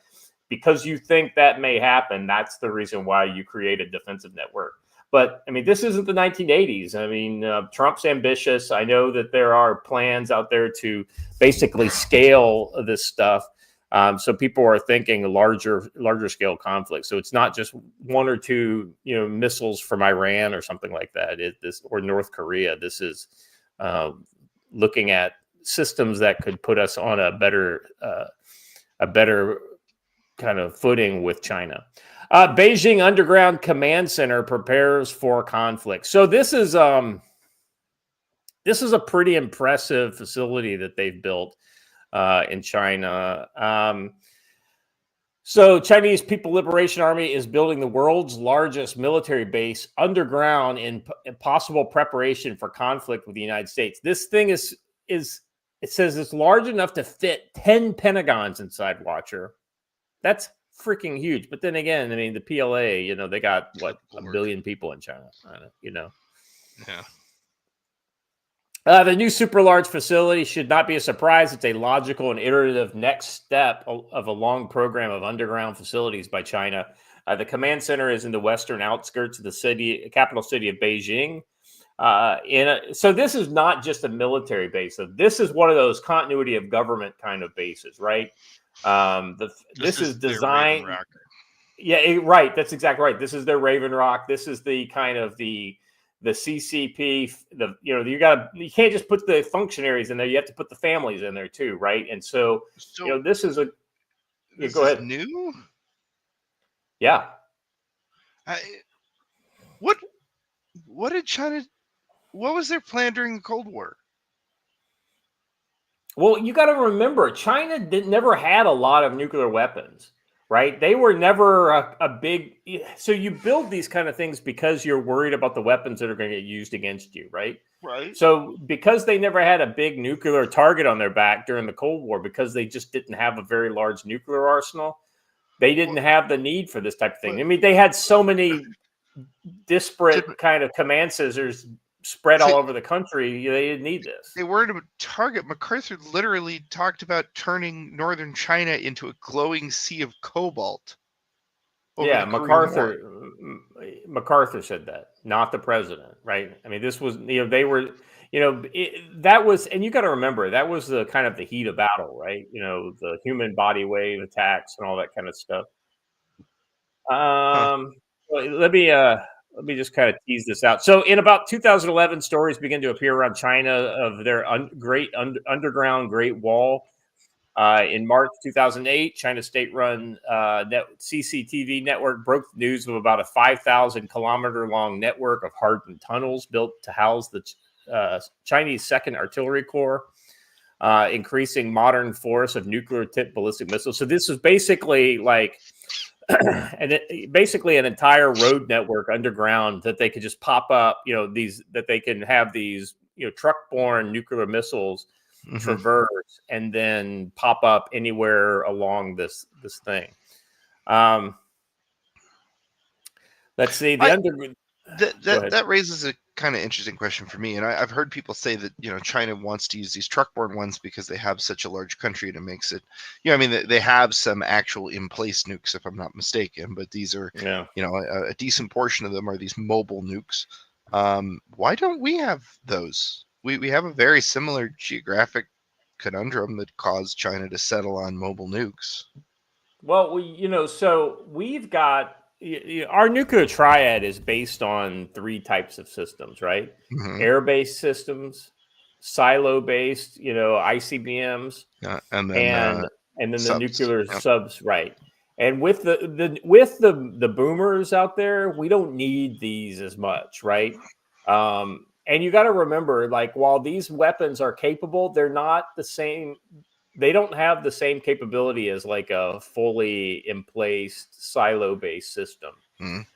because you think that may happen, that's the reason why you create a defensive network. But I mean, this isn't the 1980s. I mean, Trump's ambitious. I know that there are plans out there to basically scale this stuff. So people are thinking larger scale conflict. So it's not just 1 or 2, missiles from Iran or something like that. Or North Korea. This is looking at systems that could put us on a better kind of footing with China. Beijing Underground Command Center prepares for conflict. So this is a pretty impressive facility that they've built in China. So Chinese People Liberation Army is building the world's largest military base underground in possible preparation for conflict with the United States. This thing it says it's large enough to fit 10 Pentagons inside, Watcher. That's freaking huge. But then again, I mean, the PLA, they got what, 1 billion people in China, Yeah. The new super large facility should not be a surprise. It's a logical and iterative next step of a long program of underground facilities by China. The command center is in the western outskirts of the capital city of Beijing. So this is not just a military base. So this is one of those continuity of government kind of bases, right? This is designed. Yeah, right. That's exactly right. This is their Raven Rock. This is the kind of the CCP. You can't just put the functionaries in there. You have to put the families in there too, right? And so So this is a. Yeah, this go is ahead. new. Yeah. What did China? What was their plan during the Cold War? Well, you got to remember, China never had a lot of nuclear weapons, right? They were never a big. So you build these kind of things because you're worried about the weapons that are going to get used against you, right? Right. So because they never had a big nuclear target on their back during the Cold War, because they just didn't have a very large nuclear arsenal, they didn't have the need for this type of thing. I mean, they had so many disparate kind of command scissors spread all over the country. They didn't need this. They weren't a target. MacArthur literally talked about turning northern China into a glowing sea of cobalt. Yeah, MacArthur said that, not the president, right? I mean, this was, they were, that was, and you got to remember, that was the kind of the heat of battle, right? The human body wave attacks and all that kind of stuff. Let me just kind of tease this out. So in about 2011, stories begin to appear around China of their underground Great Wall. In March 2008, China's state-run CCTV network broke the news of about a 5,000-kilometer-long network of hardened tunnels built to house the Chinese Second Artillery Corps, increasing modern force of nuclear-tipped ballistic missiles. So this was basically like basically an entire road network underground that they could just pop up, that they can have these, truck-borne nuclear missiles traverse and then pop up anywhere along this thing. Let's see. That raises a kind of interesting question for me, and I've heard people say that China wants to use these truck-borne ones because they have such a large country and it makes it, I mean, they have some actual in-place nukes if I'm not mistaken, but these are a decent portion of them are these mobile nukes. Why don't we have those? We have a very similar geographic conundrum that caused China to settle on mobile nukes. Well, so we've got our nuclear triad is based on 3 types of systems, right? Air-based systems, silo-based, ICBMs, and then the nuclear subs, right? And with the boomers out there, we don't need these as much, right? And you got to remember, like, while these weapons are capable, they're not the same. They don't have the same capability as like a fully in place silo based system. Well,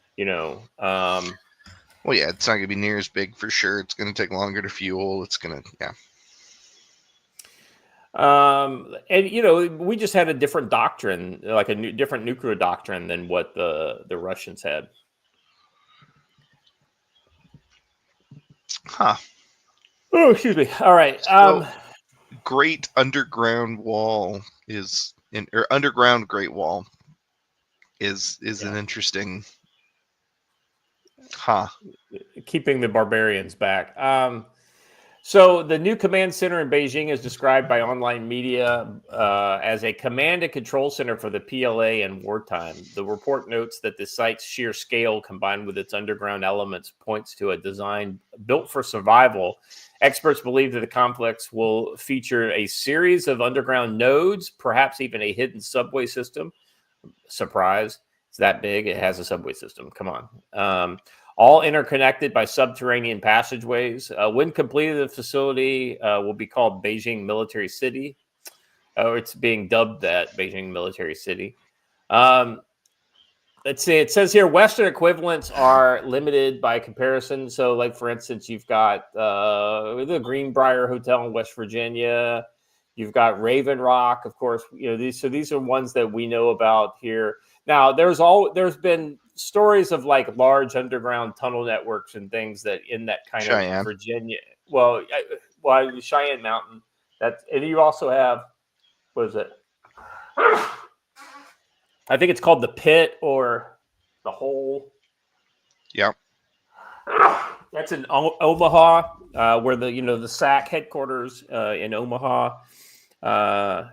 yeah, it's not going to be near as big for sure. It's going to take longer to fuel. It's going to, and we just had a different doctrine, like a different nuclear doctrine than what the Russians had. Oh, excuse me. All right. Great Underground Wall Underground Great Wall is an interesting. Keeping the barbarians back. So the new command center in Beijing is described by online media as a command and control center for the PLA in wartime. The report notes that the site's sheer scale, combined with its underground elements, points to a design built for survival. Experts believe that the complex will feature a series of underground nodes, perhaps even a hidden subway system. Surprise. It's that big. It has a subway system. Come on. All interconnected by subterranean passageways. When completed, the facility will be called Beijing Military City. It's being dubbed that, Beijing Military City. Let's see. It says here Western equivalents are limited by comparison. So, like, for instance, you've got the Greenbrier Hotel in West Virginia. You've got Raven Rock, of course. These are ones that we know about here. Now, there's been stories of like large underground tunnel networks and things that in that kind of Virginia. Well, Cheyenne Mountain. And you also have, what is it? I think it's called the Pit or the Hole. Yeah. That's in Omaha, where the SAC headquarters in Omaha. They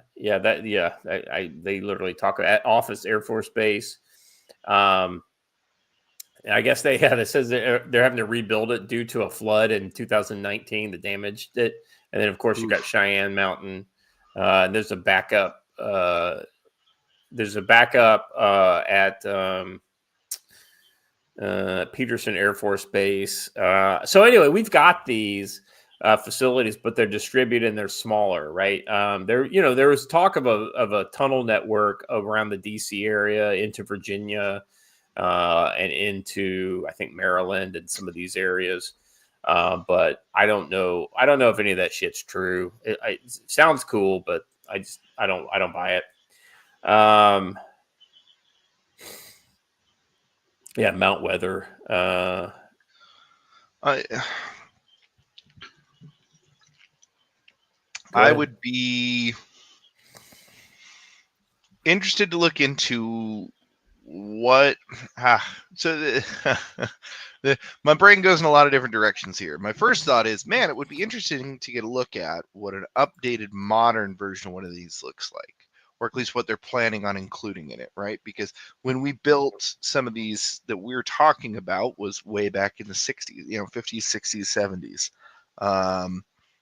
literally talk at Office Air Force Base. I guess it says they're having to rebuild it due to a flood in 2019 that damaged it. And then, of course, you got Cheyenne Mountain. And there's a backup. At Peterson Air Force Base. So anyway, we've got these facilities, but they're distributed and they're smaller, right? There was talk of a tunnel network around the DC area into Virginia and into, I think, Maryland and some of these areas. But I don't know if any of that shit's true. It sounds cool, but I don't buy it. Yeah, Mount Weather. I would be interested to look into what. My brain goes in a lot of different directions here. My first thought is, man, it would be interesting to get a look at what an updated modern version of one of these looks like, or at least what they're planning on including in it, right? Because when we built some of these that we're talking about was way back in the 60s, 50s, 60s, 70s.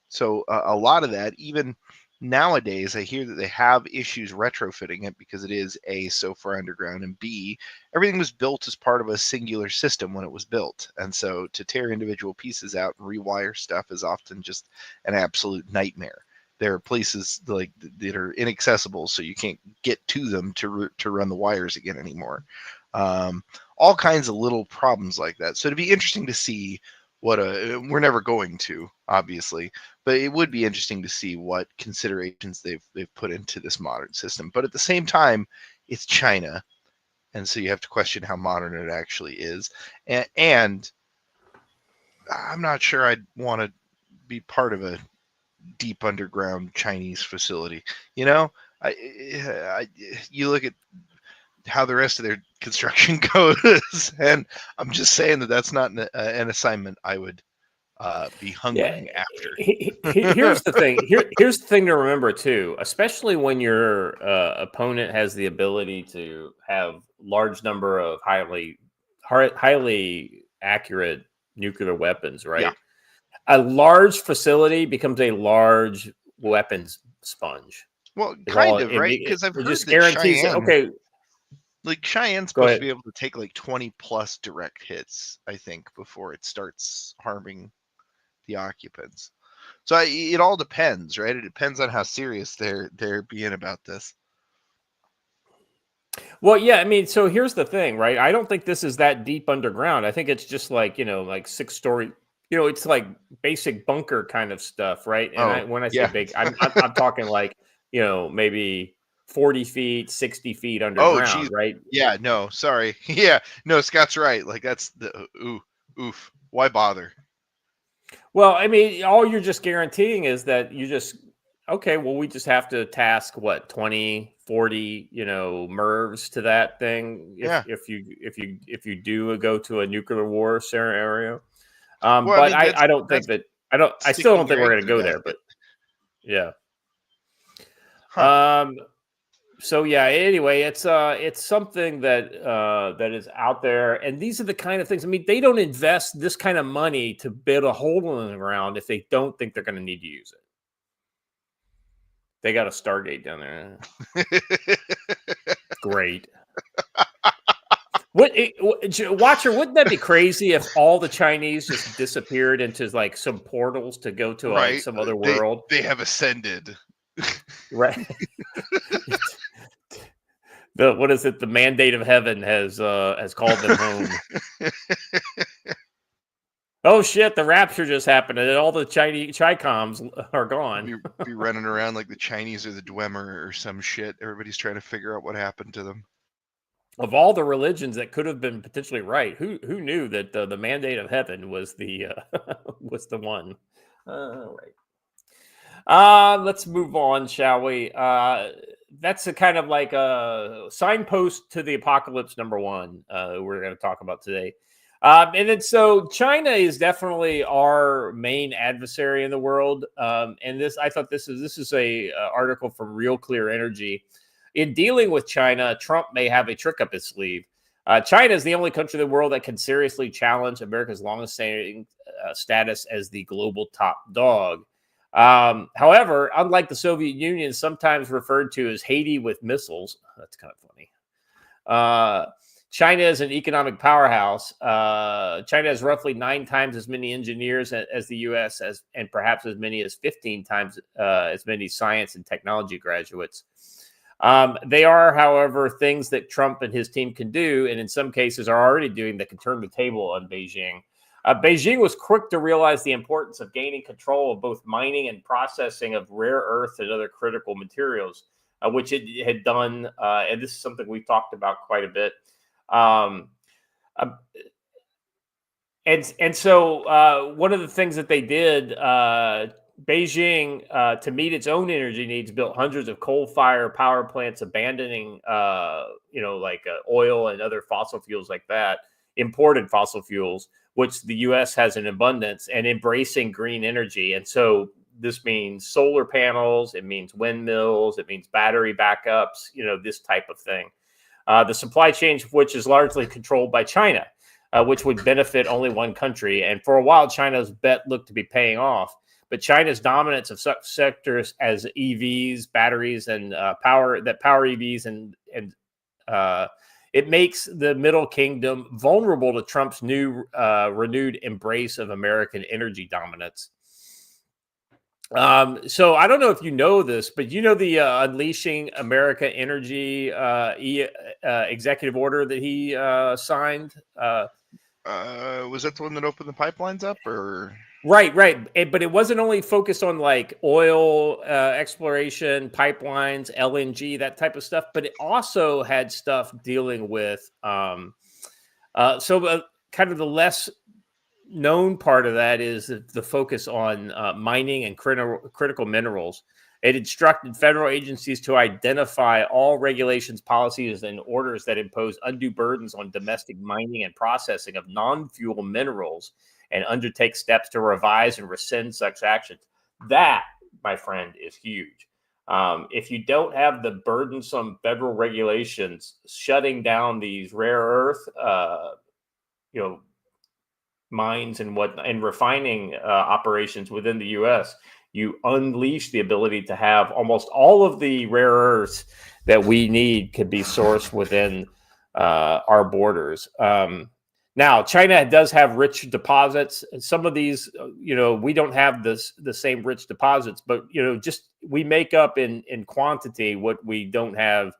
So a lot of that, even nowadays, I hear that they have issues retrofitting it because it is A, so far underground, and B, everything was built as part of a singular system when it was built. And so to tear individual pieces out and rewire stuff is often just an absolute nightmare. There are places like that are inaccessible, so you can't get to them to run the wires again anymore. All kinds of little problems like that. So it'd be interesting to see we're never going to, obviously, but it would be interesting to see what considerations they've put into this modern system. But at the same time, it's China, and so you have to question how modern it actually is. And I'm not sure I'd want to be part of a deep underground Chinese facility. You look at how the rest of their construction goes, and I'm just saying that's not an assignment I would be hungering after. Here's the thing. Here's the thing to remember too, especially when your opponent has the ability to have large number of highly accurate nuclear weapons, right? Yeah. A large facility becomes a large weapons sponge. Well, kind of, right? Because I've heard just that guarantees Cheyenne, okay. Like Cheyenne's supposed to be able to take like 20 plus direct hits, I think, before it starts harming the occupants. So it all depends, right? It depends on how serious they're being about this. Well, yeah, I mean, so here's the thing, right? I don't think this is that deep underground. I think it's just like, like 6-story, it's like basic bunker kind of stuff, right? And when I say big, I'm talking like, maybe 40 feet, 60 feet underground, right? Yeah, no, sorry. Yeah, no, Scott's right. Like that's oof. Why bother? Well, I mean, all you're just guaranteeing is that we just have to task 20, 40, MIRVs to that thing. If you do go to a nuclear war scenario. But I don't think that I still don't think we're going to go there, but yeah. Huh. So yeah, anyway, it's something that is out there, and these are the kind of things. I mean, they don't invest this kind of money to build a hole in the ground if they don't think they're going to need to use it. They got a Stargate down there. Great. Watcher, wouldn't that be crazy if all the Chinese just disappeared into like some portals to go to some other world? They have ascended. Right. What is it? The mandate of heaven has called them home. Oh shit! The rapture just happened, and all the Chinese Chi-coms are gone. Be running around like the Chinese or the Dwemer or some shit. Everybody's trying to figure out what happened to them. Of all the religions that could have been potentially right, who knew that the mandate of heaven was the was the one? Right. Let's move on, shall we? That's a kind of like a signpost to the apocalypse #1 we're going to talk about today. And then so China is definitely our main adversary in the world. And I thought this is a article from Real Clear Energy. In dealing with China, Trump may have a trick up his sleeve. China is the only country in the world that can seriously challenge America's longest-standing status as the global top dog. However, unlike the Soviet Union, sometimes referred to as Haiti with missiles, that's kind of funny. China is an economic powerhouse. China has roughly 9 times as many engineers as the U.S., and perhaps as many as 15 times as many science and technology graduates. They are, however, things that Trump and his team can do, and in some cases are already doing, that can turn the table on Beijing. Beijing was quick to realize the importance of gaining control of both mining and processing of rare earth and other critical materials, which it had done, and this is something we've talked about quite a bit. And so one of the things that they did, Beijing, to meet its own energy needs, built hundreds of coal-fired power plants, abandoning, oil and other fossil fuels like that, imported fossil fuels, which the U.S. has in abundance, and embracing green energy. And so this means solar panels, it means windmills, it means battery backups, this type of thing. The supply chain, which is largely controlled by China, which would benefit only one country. And for a while, China's bet looked to be paying off. But China's dominance of such sectors as EVs, batteries, and power EVs, and it makes the Middle Kingdom vulnerable to Trump's new renewed embrace of American energy dominance. So I don't know if you know this, but the Unleashing America Energy executive order that he signed? Was that the one that opened the pipelines up, or? Right. But it wasn't only focused on like oil exploration, pipelines, LNG, that type of stuff, but it also had stuff dealing with kind of the less known part of that is the focus on mining and critical minerals. It instructed federal agencies to identify all regulations, policies, and orders that impose undue burdens on domestic mining and processing of non-fuel minerals, and undertake steps to revise and rescind such actions. That, my friend, is huge. If you don't have the burdensome federal regulations shutting down these rare earth, mines and refining operations within the U.S., you unleash the ability to have almost all of the rare earths that we need could be sourced within our borders. Now, China does have rich deposits. Some of these, we don't have the same rich deposits, but just we make up in quantity what we don't have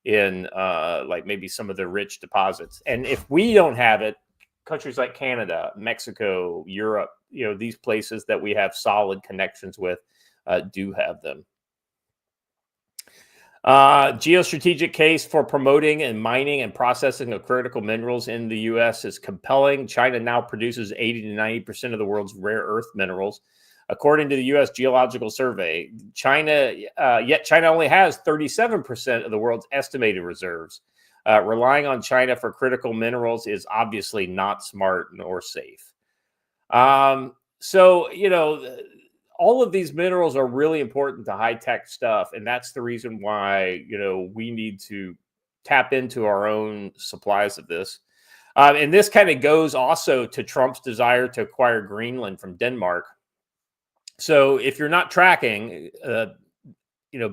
in like maybe some of the rich deposits. And if we don't have it, countries like Canada, Mexico, Europe, these places that we have solid connections with do have them. Geostrategic case for promoting and mining and processing of critical minerals in the U.S. is compelling. China now produces 80 to 90% of the world's rare earth minerals. According to the U.S. Geological Survey, China only has 37% of the world's estimated reserves. Relying on China for critical minerals is obviously not smart nor safe. All of these minerals are really important to high-tech stuff, and that's the reason why, we need to tap into our own supplies of this. And this kind of goes also to Trump's desire to acquire Greenland from Denmark. So if you're not tracking,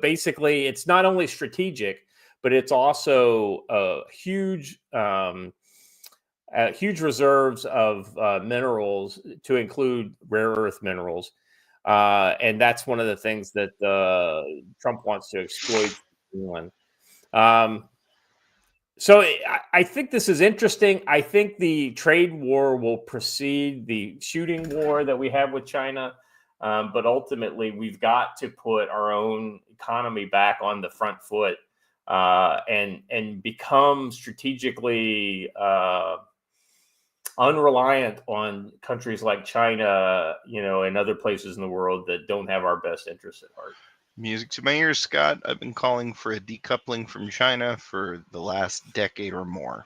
basically it's not only strategic, but it's also huge reserves of minerals, to include rare earth minerals. And that's one of the things that Trump wants to exploit. So I think this is interesting. I think the trade war will precede the shooting war that we have with China. But ultimately, we've got to put our own economy back on the front foot and become strategically unreliant on countries like China, and other places in the world that don't have our best interests at heart. Music to my ears, Scott. I've been calling for a decoupling from China for the last decade or more.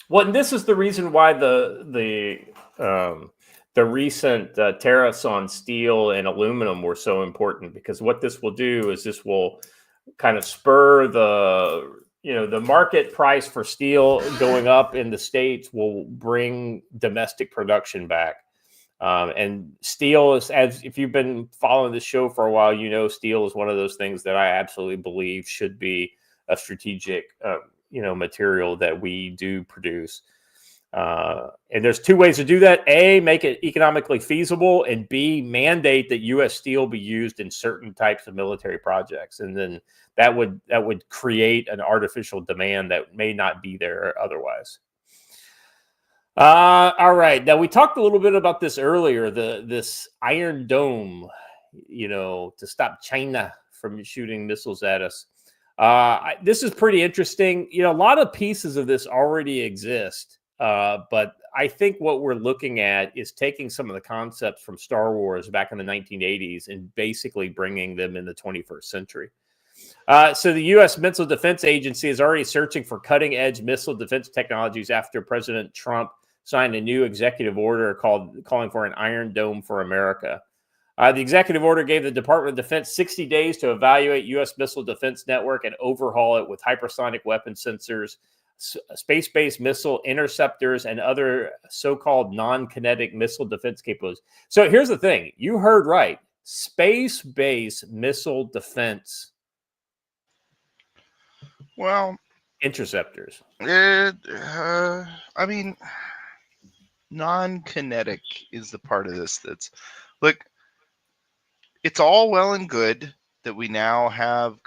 Well, and this is the reason why the recent tariffs on steel and aluminum were so important, because what this will do is this will kind of spur the the market price for steel going up in the States will bring domestic production back. And steel is, as if you've been following the show for a while, steel is one of those things that I absolutely believe should be a strategic, material that we do produce. And there's two ways to do that. A, make it economically feasible, and B, mandate that U.S. steel be used in certain types of military projects. And then that would create an artificial demand that may not be there otherwise. All right. Now, we talked a little bit about this earlier, this Iron Dome, to stop China from shooting missiles at us. This is pretty interesting. A lot of pieces of this already exist, but I think what we're looking at is taking some of the concepts from Star Wars back in the 1980s and basically bringing them in the 21st century. So the U.S. Missile Defense Agency is already searching for cutting-edge missile defense technologies after President Trump signed a new executive order calling for an Iron Dome for America. The executive order gave the Department of Defense 60 days to evaluate U.S. missile defense network and overhaul it with hypersonic weapon sensors, space-based missile interceptors, and other so-called non-kinetic missile defense capabilities. So here's the thing. You heard right. Space-based missile defense. Well, interceptors. I mean, non-kinetic is the part of this that's, look, it's all well and good that we now have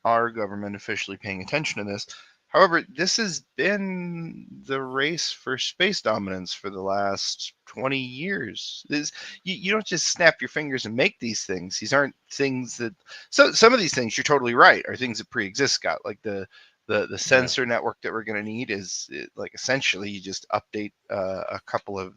our government officially paying attention to this. However, this has been the race for space dominance for the last 20 years. You don't just snap your fingers and make these things. These aren't things that... So some of these things, you're totally right, are things that pre-exist, Scott. Like the sensor network that we're going to need is like essentially you just update a couple of...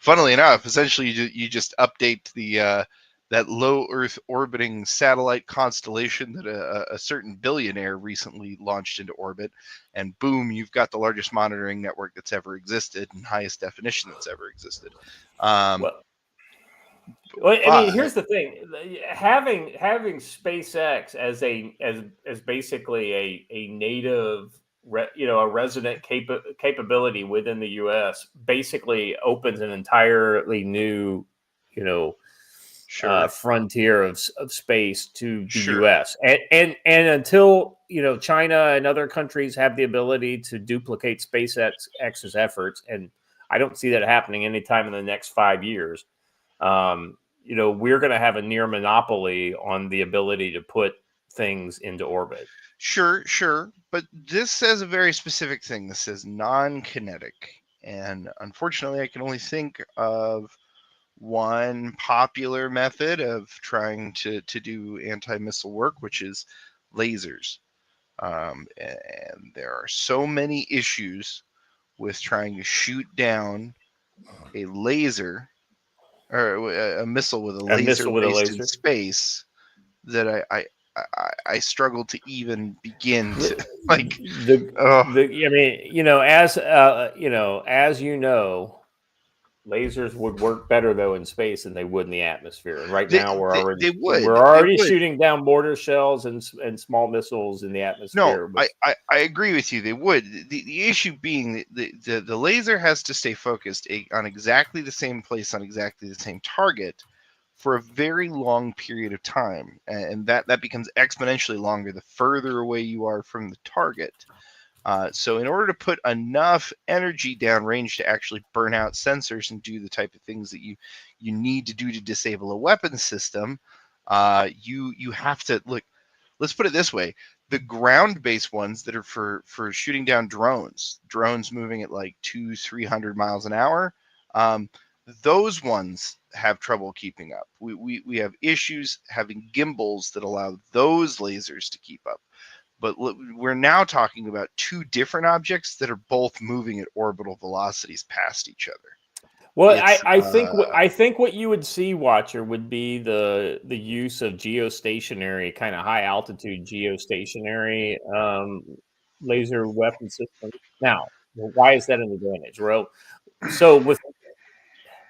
Funnily enough, essentially you just update the... that low Earth orbiting satellite constellation that a certain billionaire recently launched into orbit, and boom, you've got the largest monitoring network that's ever existed and highest definition that's ever existed. Well, I mean, here's the thing: having SpaceX as basically a native, a resident capability within the U.S. basically opens an entirely new, frontier of space to the U.S. And until China and other countries have the ability to duplicate SpaceX's efforts, and I don't see that happening anytime in the next 5 years. We're going to have a near monopoly on the ability to put things into orbit. Sure, but this says a very specific thing. This says non-kinetic, and unfortunately, I can only think of one popular method of trying to do anti-missile work, which is lasers. And there are so many issues with trying to shoot down a laser or a missile with a laser based in space that I struggle to even begin to like. Lasers would work better though in space than they would in the atmosphere. And right now we're already already shooting down mortar shells and small missiles in the atmosphere. No, I agree with you. They would. The issue being the laser has to stay focused on exactly the same place on exactly the same target for a very long period of time, and that becomes exponentially longer the further away you are from the target. So in order to put enough energy downrange to actually burn out sensors and do the type of things that you need to do to disable a weapon system, you have to look. Let's put it this way: the ground-based ones that are for shooting down drones moving at like 200-300 miles an hour, those ones have trouble keeping up. We have issues having gimbals that allow those lasers to keep up. But we're now talking about two different objects that are both moving at orbital velocities past each other. Well, I think what you would see, Watcher, would be the use of geostationary, kind of high altitude geostationary laser weapon systems. Now, why is that an advantage? Well, so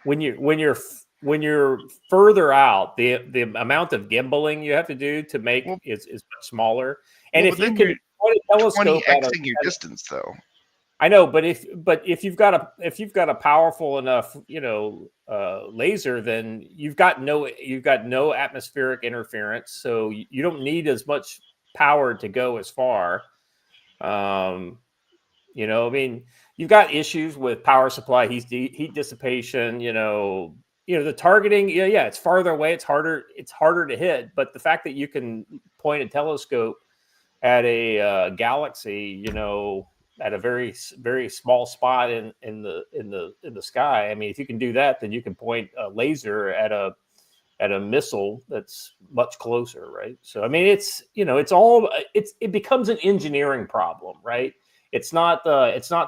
when you're when you're further out, the amount of gimbaling you have to do to make is much smaller. And well, if but you then can you're point a telescope at 20xing your distance, though. I know, but if you've got a powerful enough, laser, then you've got no atmospheric interference, so you don't need as much power to go as far. I mean, you've got issues with power supply, heat dissipation, the targeting. Yeah, it's farther away, it's harder to hit. But the fact that you can point a telescope at a galaxy, at a very, very small spot in the sky. I mean, if you can do that, then you can point a laser at a missile that's much closer, right? So, I mean, it becomes an engineering problem, right? It's not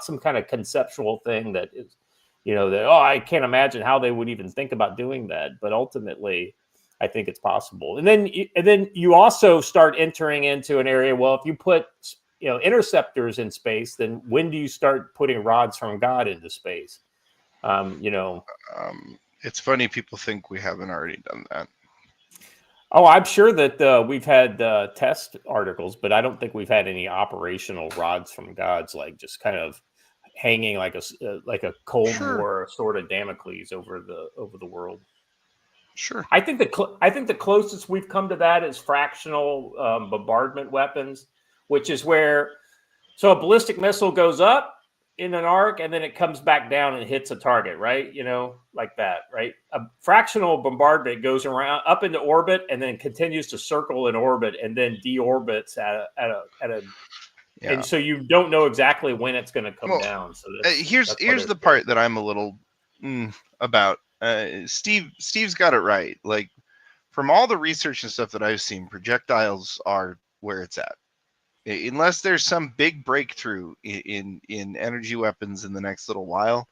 some kind of conceptual thing that is, I can't imagine how they would even think about doing that. But ultimately, I think it's possible. And then you also start entering into an area. Well, if you put interceptors in space, then when do you start putting rods from God into space? It's funny people think we haven't already done that. Oh, I'm sure that we've had test articles, but I don't think we've had any operational rods from gods, like just kind of hanging like a Cold War sort of Damocles over the world. Sure. I think the closest we've come to that is fractional bombardment weapons, which is where a ballistic missile goes up in an arc and then it comes back down and hits a target, right? Like that, right? A fractional bombardment goes around up into orbit and then continues to circle in orbit and then deorbits at a yeah. And so you don't know exactly when it's going to come down. So here's the part that I'm a little about. Steve's got it right. Like, from all the research and stuff that I've seen, projectiles are where it's at. Unless there's some big breakthrough in energy weapons in the next little while.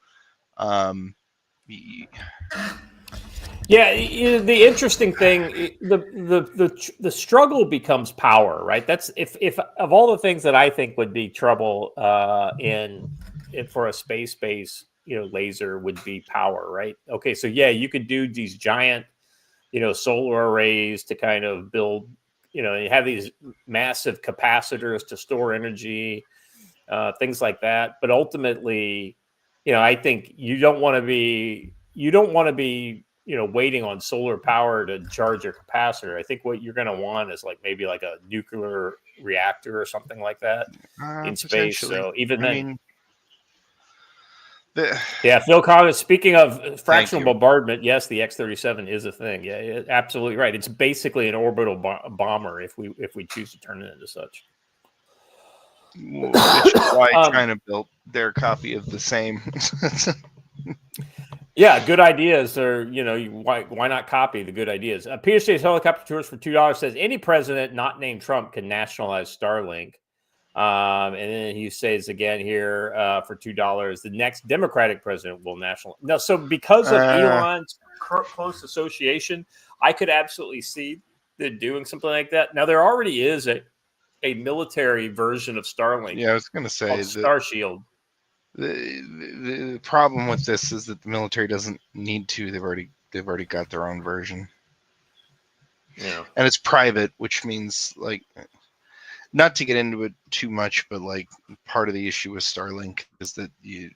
Yeah, the interesting thing, the struggle becomes power, right? That's if of all the things that I think would be trouble for a space-based laser would be power, right? Okay, so yeah, you could do these giant solar arrays to kind of build, you have these massive capacitors to store energy, things like that. But ultimately, I think you don't want to be waiting on solar power to charge your capacitor. I think what you're going to want is maybe like a nuclear reactor or something like that in space. So even then. Yeah, Phil Collins, speaking of fractional bombardment, yes, the X-37 is a thing. Yeah, absolutely right. It's basically an orbital bomber if we choose to turn it into such. Which is why China built their copy of the same. Yeah, good ideas are, why not copy the good ideas? Peter Stays Helicopter Tours for $2 says any president not named Trump can nationalize Starlink. And then he says again here for $2, the next Democratic president will national. No, so because of Elon's close association, I could absolutely see them doing something like that. Now there already is a military version of Starlink. Yeah, I was going to say Star Shield. The problem with this is that the military doesn't need to. They've already got their own version. Yeah, and it's private, which means not to get into it too much, but part of the issue with Starlink is that you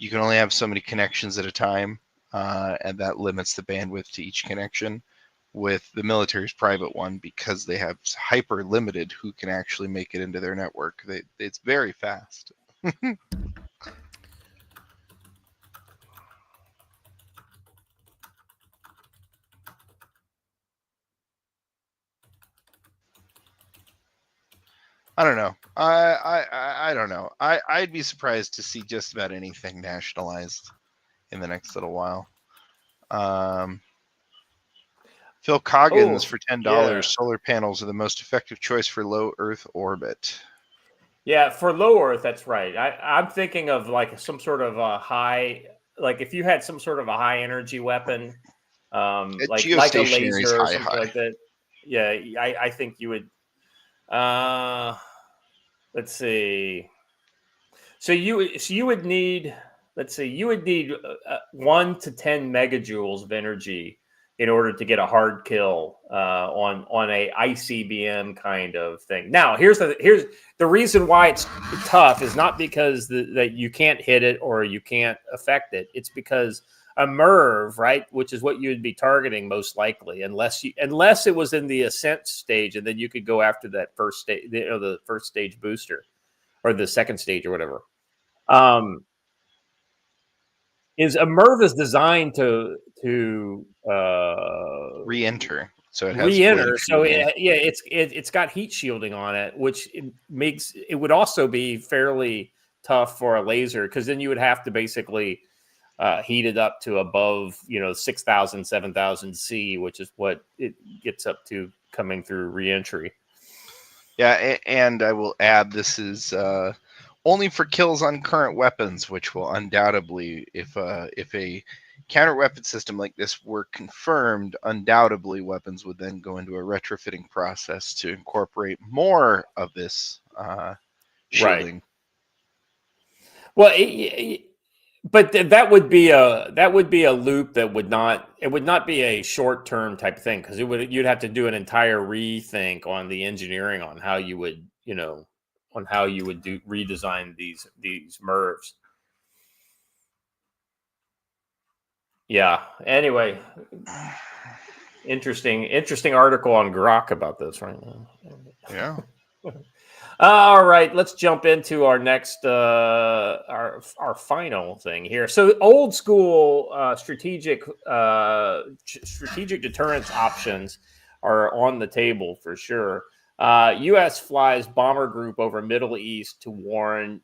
can only have so many connections at a time, and that limits the bandwidth to each connection. With the military's private one, because they have hyper limited who can actually make it into their network, it's very fast. I don't know. I don't know. I'd be surprised to see just about anything nationalized in the next little while. Phil Coggins for $10. Yeah. Solar panels are the most effective choice for low Earth orbit. Yeah, for low Earth, that's right. I'm thinking of some sort of a high, if you had some sort of a high energy weapon, like a laser or something like that. Yeah, I think you would. Let's see. So you would need. let's see, you would need 1 to 10 megajoules of energy in order to get a hard kill on a ICBM kind of thing. Now, here's the reason why it's tough is not because that you can't hit it or you can't affect it. It's because a MIRV, right, which is what you'd be targeting most likely, unless it was in the ascent stage, and then you could go after that first stage, the first stage booster or the second stage or whatever. Is a MIRV is designed to Re-enter. So it has re-enter. flame So shielding. it's got heat shielding on it, which makes it would also be fairly tough for a laser, because then you would have to basically heat it up to above 6,000, 7,000 C, which is what it gets up to coming through re-entry. Yeah, and I will add, this is only for kills on current weapons, which will undoubtedly, if a counter weapon system like this were confirmed, undoubtedly weapons would then go into a retrofitting process to incorporate more of this shielding. Right. Well, but that would be a loop that would not be a short term type of thing, because you'd have to do an entire rethink on the engineering on how you would redesign these MIRVs. Yeah. Anyway, interesting article on Grok about this right now. Yeah. All right, let's jump into our next our final thing here. So old school strategic deterrence options are on the table for sure. U.S. flies bomber group over Middle East to warn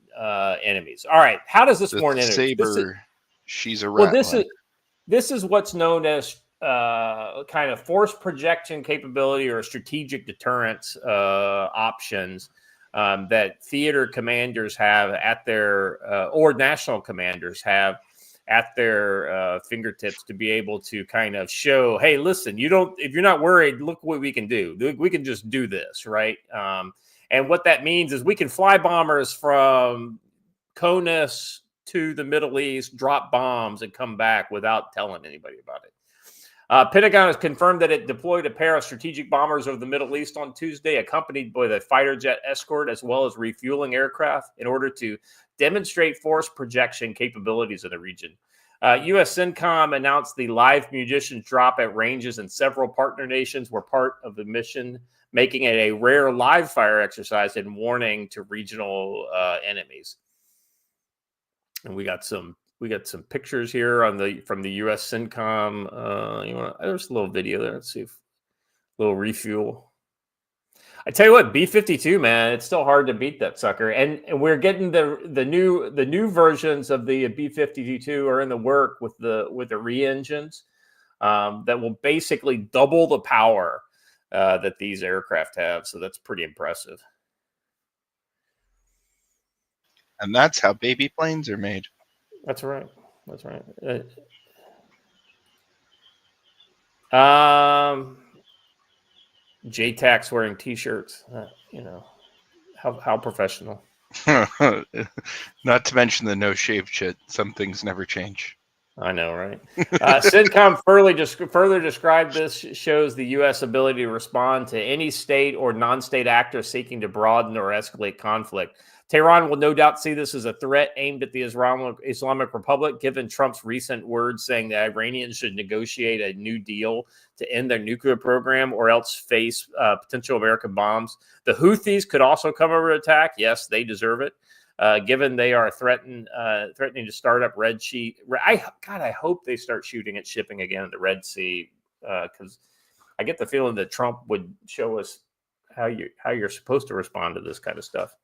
enemies. All right, how does this warn enemies? Saber, she's a well, rat. this is what's known as kind of force projection capability or strategic deterrence options that theater commanders have at their or national commanders have at their fingertips to be able to kind of show, hey, listen, if you're not worried, look what we can do. We can just do this, right? And what that means is we can fly bombers from CONUS to the Middle East, drop bombs, and come back without telling anybody about it. Pentagon has confirmed that it deployed a pair of strategic bombers over the Middle East on Tuesday, accompanied by the fighter jet escort, as well as refueling aircraft, in order to demonstrate force projection capabilities in the region. U.S. CENTCOM announced the live munitions drop at ranges in several partner nations were part of the mission, making it a rare live fire exercise and warning to regional enemies. And we got some pictures here from the U.S. CENTCOM. There's a little video there. Let's see if little refuel. I tell you what, B-52, man, it's still hard to beat that sucker. And we're getting the new versions of the B-52 are in the work with the re-engines that will basically double the power that these aircraft have. So that's pretty impressive. And that's how baby planes are made. That's right. JTAC's wearing T-shirts. How professional. Not to mention the no shave shit. Some things never change. I know, right? CENTCOM further described this shows the U.S. ability to respond to any state or non-state actor seeking to broaden or escalate conflict. Tehran will no doubt see this as a threat aimed at the Islamic Republic, given Trump's recent words saying the Iranians should negotiate a new deal to end their nuclear program or else face potential American bombs. The Houthis could also come over to attack. Yes, they deserve it. Given they are threatening to start up Red Sea. I hope they start shooting at shipping again in the Red Sea, because I get the feeling that Trump would show us how you're supposed to respond to this kind of stuff.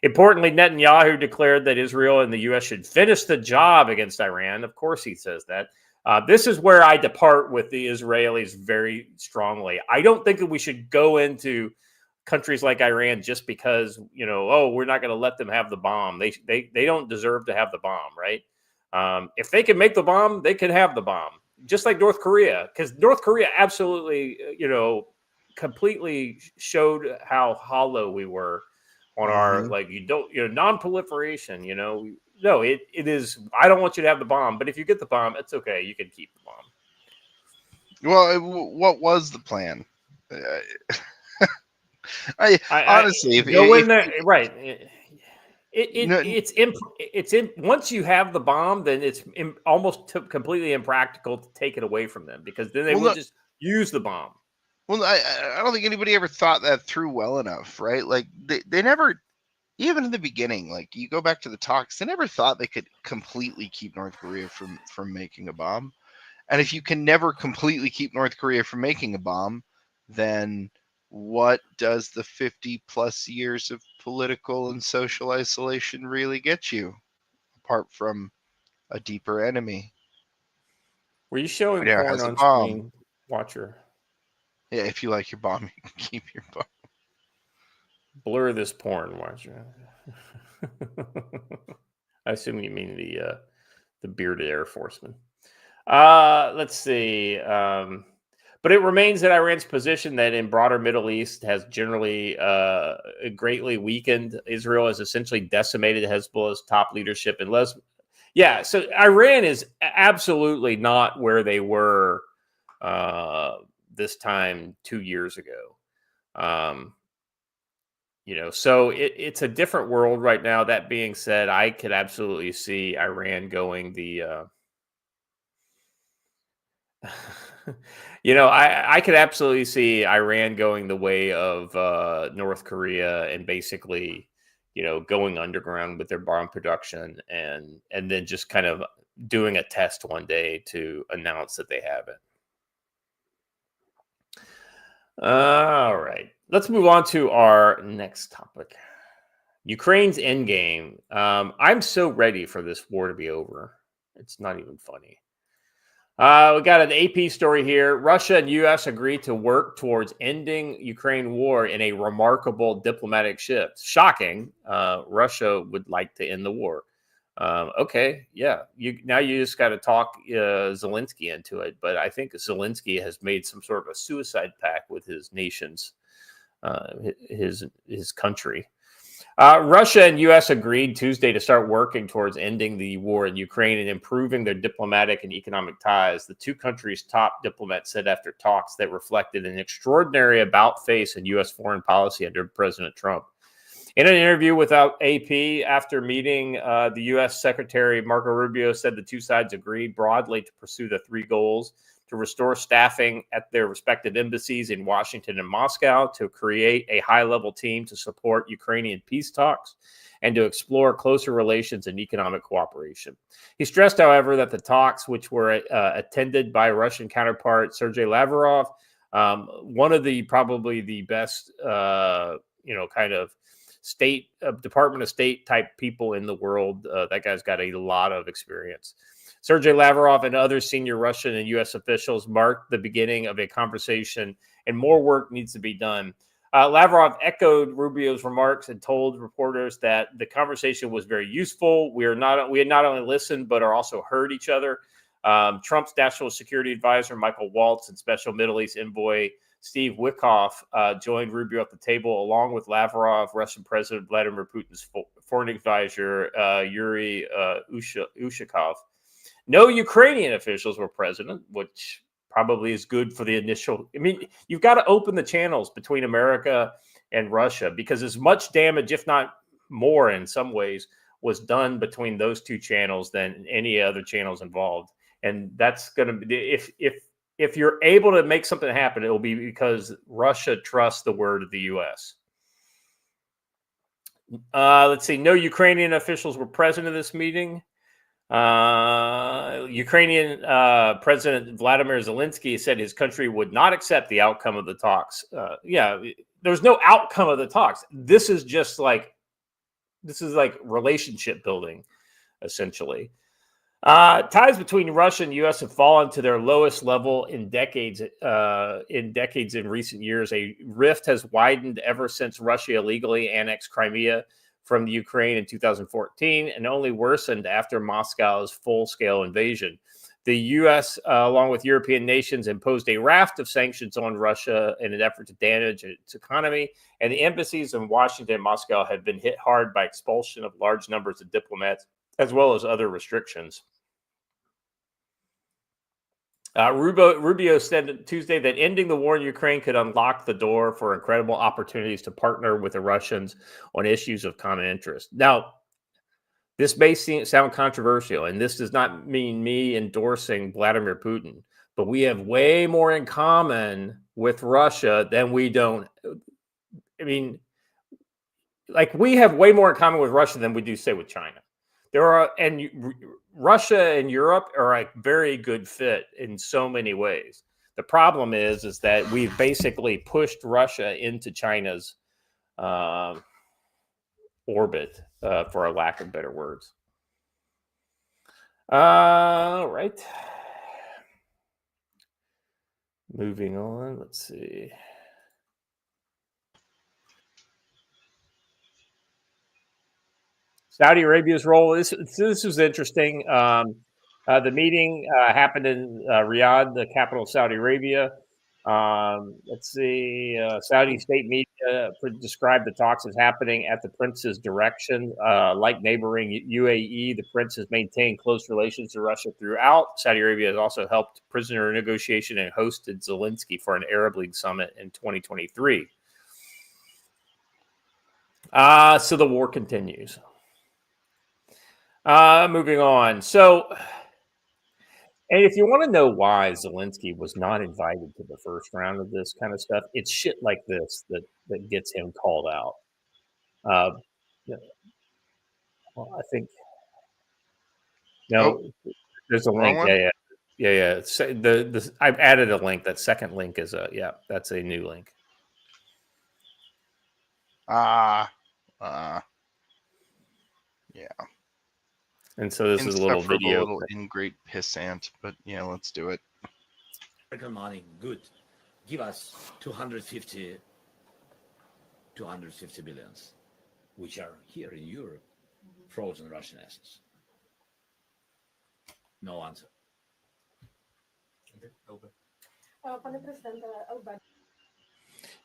Importantly, Netanyahu declared that Israel and the U.S. should finish the job against Iran. Of course, he says that. This is where I depart with the Israelis very strongly. I don't think that we should go into countries like Iran just because, we're not going to let them have the bomb. They don't deserve to have the bomb, right? If they can make the bomb, they can have the bomb. Just like North Korea, because North Korea absolutely, completely showed how hollow we were on our non-proliferation. no, it is. I don't want you to have the bomb, but if you get the bomb, it's okay. You can keep the bomb. Well, what was the plan? I honestly, if go in if, there, right? No, It's in. Once you have the bomb, then it's almost completely impractical to take it away from them because then they Well, will no- just use the bomb. well, I don't think anybody ever thought that through well enough, right? Like they never, even in the beginning, like you go back to the talks, they never thought they could completely keep North Korea from making a bomb. And if you can never completely keep North Korea from making a bomb, then what does the 50 plus years of political and social isolation really get you, apart from a deeper enemy? Were you showing Yeah, porn has a on bomb. screen, Watcher? Yeah, if you like your bomb, you can keep your bomb. Blur this porn, Watcher. I assume you mean the bearded Air Forceman. Let's see. But it remains that Iran's position that in broader Middle East has generally greatly weakened. Israel has essentially decimated Hezbollah's top leadership in Yeah, so Iran is absolutely not where they were this time 2 years ago. So it's a different world right now. That being said, I could absolutely see Iran going the I could absolutely see Iran going the way of North Korea and basically, going underground with their bomb production and then just kind of doing a test one day to announce that they have it. All right. Let's move on to our next topic. Ukraine's endgame. I'm so ready for this war to be over. It's not even funny. We got an AP story here. Russia and U.S. agreed to work towards ending Ukraine war in a remarkable diplomatic shift. Shocking. Russia would like to end the war. Okay, yeah. You just got to talk Zelensky into it. But I think Zelensky has made some sort of a suicide pact with his nations, his country. Russia and U.S. agreed Tuesday to start working towards ending the war in Ukraine and improving their diplomatic and economic ties. The two countries' top diplomats said after talks that reflected an extraordinary about-face in U.S. foreign policy under President Trump. In an interview with AP after meeting, the U.S. Secretary Marco Rubio said the two sides agreed broadly to pursue the three goals: to restore staffing at their respective embassies in Washington and Moscow, to create a high-level team to support Ukrainian peace talks, and to explore closer relations and economic cooperation. He stressed, however, that the talks, which were attended by Russian counterpart Sergei Lavrov, one of the probably the best, kind of Department of State type people in the world. That guy's got a lot of experience. Sergei Lavrov and other senior Russian and U.S. officials marked the beginning of a conversation, and more work needs to be done. Lavrov echoed Rubio's remarks and told reporters that the conversation was very useful. We had not only listened, but are also heard each other. Trump's national security advisor, Michael Waltz, and special Middle East envoy Steve Witkoff joined Rubio at the table, along with Lavrov, Russian President Vladimir Putin's foreign advisor, Yuri Ushakov. No Ukrainian officials were present, which probably is good for the initial. I mean, you've got to open the channels between America and Russia because as much damage, if not more in some ways, was done between those two channels than any other channels involved. And that's going to be, if you're able to make something happen, it will be because Russia trusts the word of the U.S. Let's see. No Ukrainian officials were present in this meeting. Ukrainian President Vladimir Zelensky said his country would not accept the outcome of the talks. There's no outcome of the talks. This is like relationship building, essentially. Ties between Russia and U.S. have fallen to their lowest level in decades. In recent years, a rift has widened ever since Russia illegally annexed Crimea from the Ukraine in 2014, and only worsened after Moscow's full-scale invasion. The U.S., along with European nations, imposed a raft of sanctions on Russia in an effort to damage its economy, and the embassies in Washington and Moscow have been hit hard by expulsion of large numbers of diplomats as well as other restrictions. Rubio said Tuesday that ending the war in Ukraine could unlock the door for incredible opportunities to partner with the Russians on issues of common interest. Now, this may sound controversial, and this does not mean me endorsing Vladimir Putin, but we have way more in common with Russia than we don't. I mean, like, we have way more in common with Russia than we do, say, with China. Russia and Europe are a very good fit in so many ways. The problem is that we've basically pushed Russia into China's orbit, for a lack of better words. All right. Moving on. Let's see. Saudi Arabia's role. This was interesting. The meeting happened in Riyadh, the capital of Saudi Arabia. Let's see. Saudi state media described the talks as happening at the prince's direction. Like neighboring UAE, the prince has maintained close relations to Russia throughout. Saudi Arabia has also helped prisoner negotiation and hosted Zelensky for an Arab League summit in 2023. So the war continues. Moving on. So, and if you want to know why Zelensky was not invited to the first round of this kind of stuff, it's shit like this that gets him called out. Well, I think there's a link. Yeah. I've added a link. That second link is that's a new link. Yeah. And so this is a little video. A little ingrate pissant, but yeah, let's do it. American money, good. Give us 250 billions, which are here in Europe, frozen Russian assets. No answer.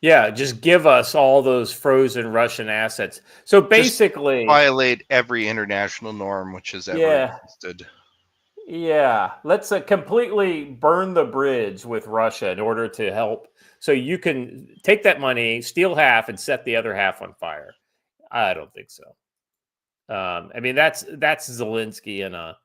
Yeah, just give us all those frozen Russian assets. So basically, just violate every international norm which has ever existed. Yeah, let's completely burn the bridge with Russia in order to help. So you can take that money, steal half, and set the other half on fire. I don't think so. I mean, that's Zelensky in a,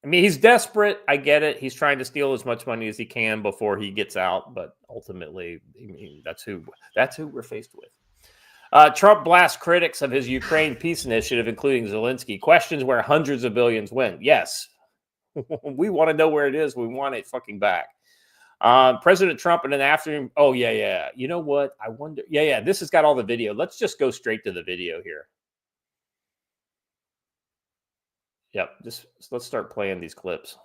I mean, he's desperate. I get it. He's trying to steal as much money as he can before he gets out. But ultimately, I mean, that's who we're faced with. Trump blasts critics of his Ukraine peace initiative, including Zelensky. Questions where hundreds of billions went. Yes, we want to know where it is. We want it fucking back. President Trump and then after him. Oh, yeah. You know what? I wonder. Yeah. This has got all the video. Let's just go straight to the video here. Yep, let's start playing these clips.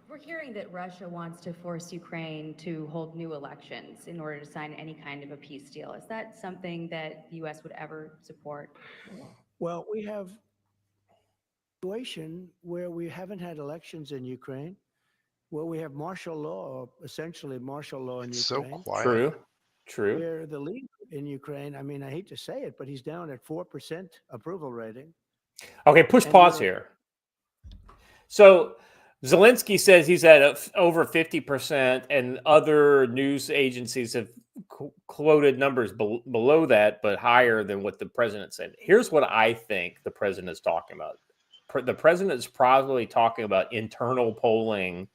We're hearing that Russia wants to force Ukraine to hold new elections in order to sign any kind of a peace deal. Is that something that the U.S. would ever support? Well, we have a situation where we haven't had elections in Ukraine, where we have martial law, essentially martial law in Ukraine. So quiet. True. Where the leader in Ukraine, I mean, I hate to say it, but he's down at 4% approval rating. Okay, pause here. So Zelensky says he's at over 50%, and other news agencies have quoted numbers below that, but higher than what the president said. Here's what I think the president is talking about. The president is probably talking about internal polling,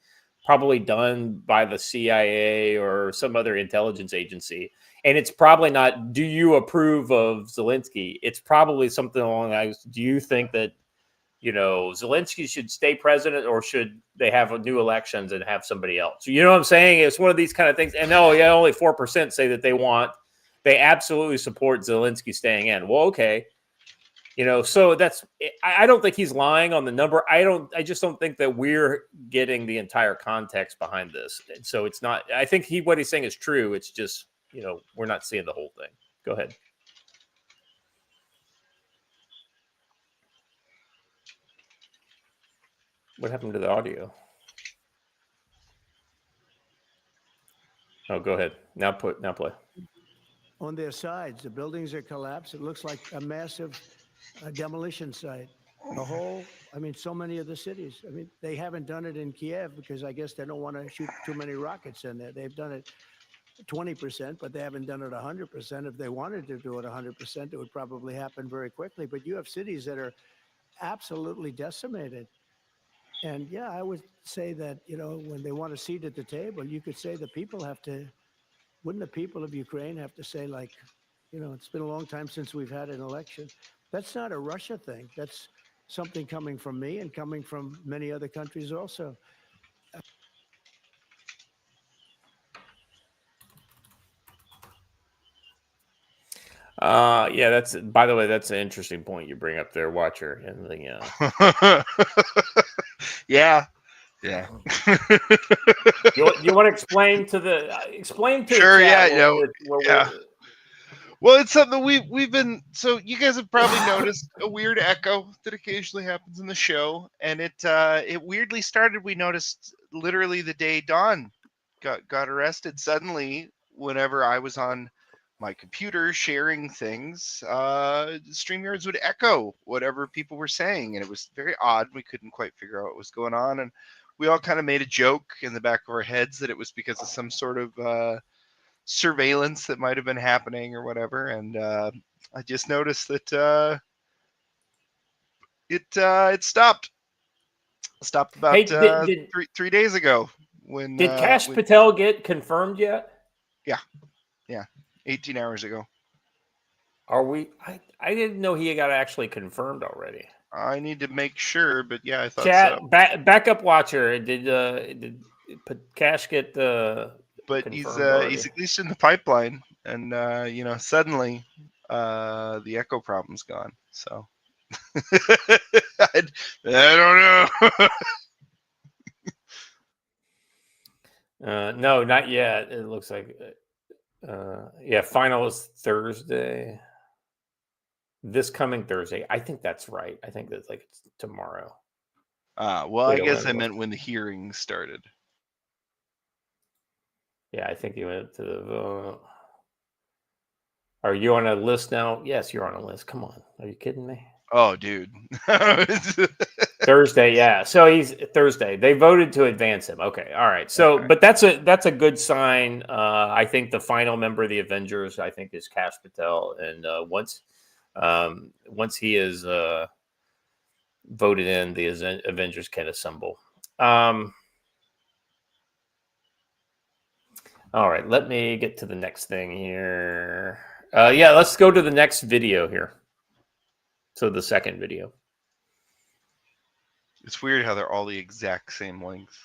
probably done by the CIA or some other intelligence agency. And it's probably not, do you approve of Zelensky? It's probably something along the lines, do you think that, Zelensky should stay president, or should they have new elections and have somebody else? You know what I'm saying? It's one of these kind of things. And only 4% say that they absolutely support Zelensky staying in. Well, okay. So I don't think he's lying on the number. I just don't think that we're getting the entire context behind this. And so it's not, I think what he's saying is true. It's just, we're not seeing the whole thing. Go ahead. What happened to the audio? Oh, go ahead. Now play. On their sides, the buildings are collapsed. It looks like a massive a demolition site. The whole, I mean, so many of the cities. I mean, they haven't done it in Kiev because I guess they don't want to shoot too many rockets in there. They've done it 20%, but they haven't done it 100%. If they wanted to do it 100%, it would probably happen very quickly. But you have cities that are absolutely decimated. And yeah, I would say that, you know, when they want a seat at the table, you could say the people have to, wouldn't the people of Ukraine have to say, like, you know, it's been a long time since we've had an election. That's not a Russia thing. That's something coming from me and coming from many other countries also. Yeah, that's, by the way, that's an interesting point you bring up there, Watcher. And the Yeah. you want to explain to the Sure, the chat yeah, you know, yeah. Well, it's something we've been, so you guys have probably noticed a weird echo that occasionally happens in the show, and it weirdly started. We noticed literally the day Don got arrested. Suddenly, whenever I was on my computer sharing things, StreamYards would echo whatever people were saying, and it was very odd. We couldn't quite figure out what was going on, and we all kind of made a joke in the back of our heads that it was because of some sort of surveillance that might have been happening or whatever. And I just noticed that it stopped about Hey, 3 days ago. When did Cash Patel get confirmed yet? Yeah, 18 hours ago. Are we? I didn't know he got actually confirmed already. I need to make sure, but yeah, I thought Chat, so. Backup Watcher, did Cash get but he's already? at least in the pipeline, and you know, suddenly the echo problem's gone. So I don't know. No, not yet. It looks like yeah, final is Thursday. This coming Thursday. I think that's right. I think that's like it's tomorrow. Well, I guess I meant when the hearings started. Yeah, I think you went to the vote. Are you on a list now? Yes, you're on a list. Come on. Are you kidding me? Oh, dude. Thursday, yeah. So he's Thursday. They voted to advance him. Okay, all right. So, Okay. but that's a good sign. I think the final member of the Avengers, I think, is Cash Patel, and once he is voted in, the Avengers can assemble. All right, let me get to the next thing here. Yeah, let's go to the next video here. So the second video. It's weird how they're all the exact same length.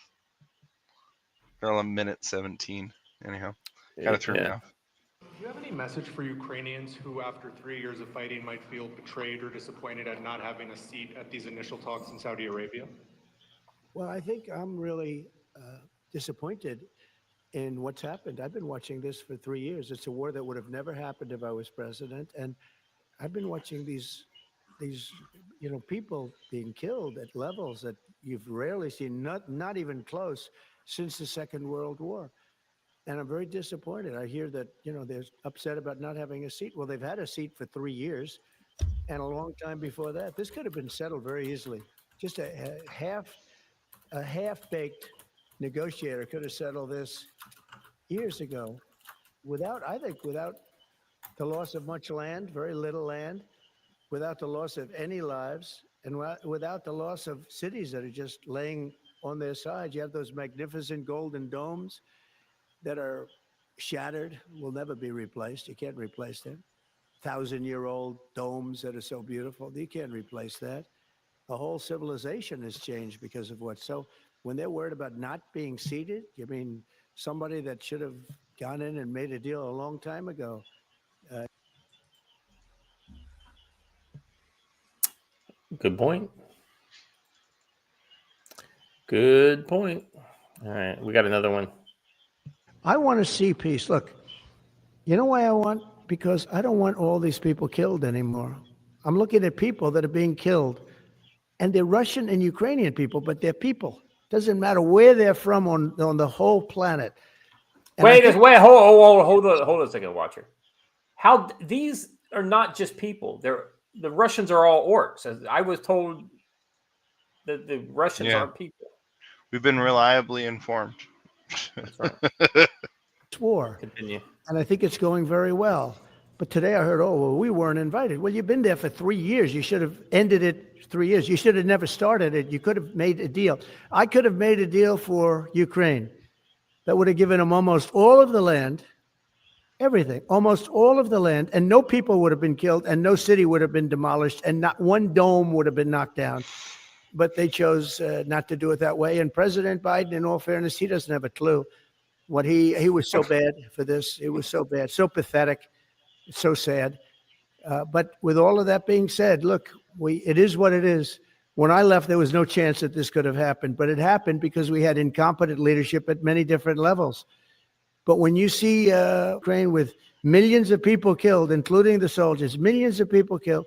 They're all a minute 17. Anyhow, kind of threw me off. Do you have any message for Ukrainians who, after 3 years of fighting, might feel betrayed or disappointed at not having a seat at these initial talks in Saudi Arabia? Well, I think I'm really disappointed in what's happened. I've been watching this for 3 years. It's a war that would have never happened if I was president. And I've been watching these people being killed at levels that you've rarely seen, not even close, since the Second World War. And I'm very disappointed. I hear that, they're upset about not having a seat. Well, they've had a seat for 3 years and a long time before that. This could have been settled very easily. Just a half-baked negotiator could have settled this years ago without the loss of much land, very little land, without the loss of any lives, and without the loss of cities that are just laying on their side. You have those magnificent golden domes that are shattered, will never be replaced. You can't replace them. 1,000-year-old domes that are so beautiful, you can't replace that. The whole civilization has changed because of what. So when they're worried about not being seated, you mean somebody that should have gone in and made a deal a long time ago. Good point. Good point. All right, we got another one. I want to see peace. Look, you know why I want? Because I don't want all these people killed anymore. I'm looking at people that are being killed, and they're Russian and Ukrainian people, but they're people. Doesn't matter where they're from on the whole planet. And hold on a second, Watcher. How these are not just people; they're the Russians are all orcs. As I was told that the Russians Yeah. aren't people. We've been reliably informed. That's right. war. Continue. And I think it's going very well. But today I heard, oh, well, we weren't invited. Well, you've been there for 3 years. You should have ended it 3 years. You should have never started it. You could have made a deal. I could have made a deal for Ukraine that would have given them almost all of the land, everything, almost all of the land, and no people would have been killed, and no city would have been demolished, and not one dome would have been knocked down. But they chose not to do it that way. And President Biden, in all fairness, he doesn't have a clue. What he was so bad for this. It was so bad, so pathetic, so sad. But with all of that being said, look, it is what it is. When I left, there was no chance that this could have happened, but it happened because we had incompetent leadership at many different levels. But when you see Ukraine with millions of people killed, including the soldiers, millions of people killed,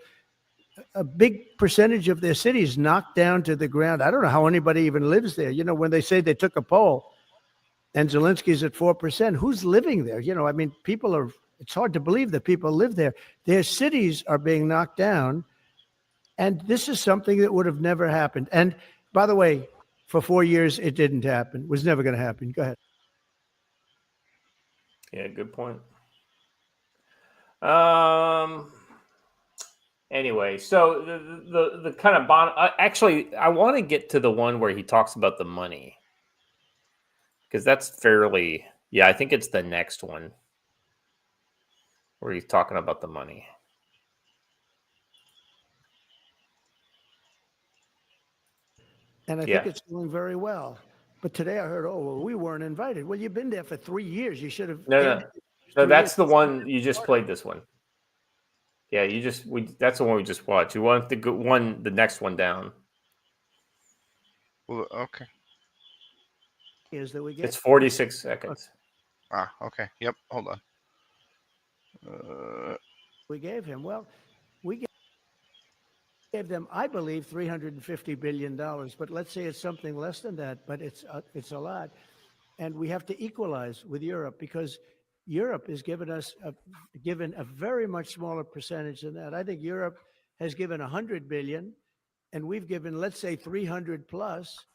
a big percentage of their cities knocked down to the ground. I don't know how anybody even lives there. You know, when they say they took a poll and Zelensky's at 4%, who's living there? You know, I mean, it's hard to believe that people live there. Their cities are being knocked down. And this is something that would have never happened. And by the way, for 4 years, it didn't happen. It was never going to happen. Go ahead. Yeah, good point. Anyway, so the kind of actually, I want to get to the one where he talks about the money, because that's fairly, yeah, I think it's the next one where he's talking about the money. And I think it's going very well. But today I heard, oh, well, we weren't invited. Well, you've been there for 3 years. You should have. No, that's the one you just played. This one. Yeah, that's the one we just watched. You want the next one down. Well, okay. Is that we get? It's 46 seconds. Okay. Yep. Hold on. We gave him. Well, we gave them, I believe, $350 billion. But let's say it's something less than that. But it's a lot, and we have to equalize with Europe because Europe has given a very much smaller percentage than that. I think Europe has given 100 billion, and we've given, let's say, 300 plus.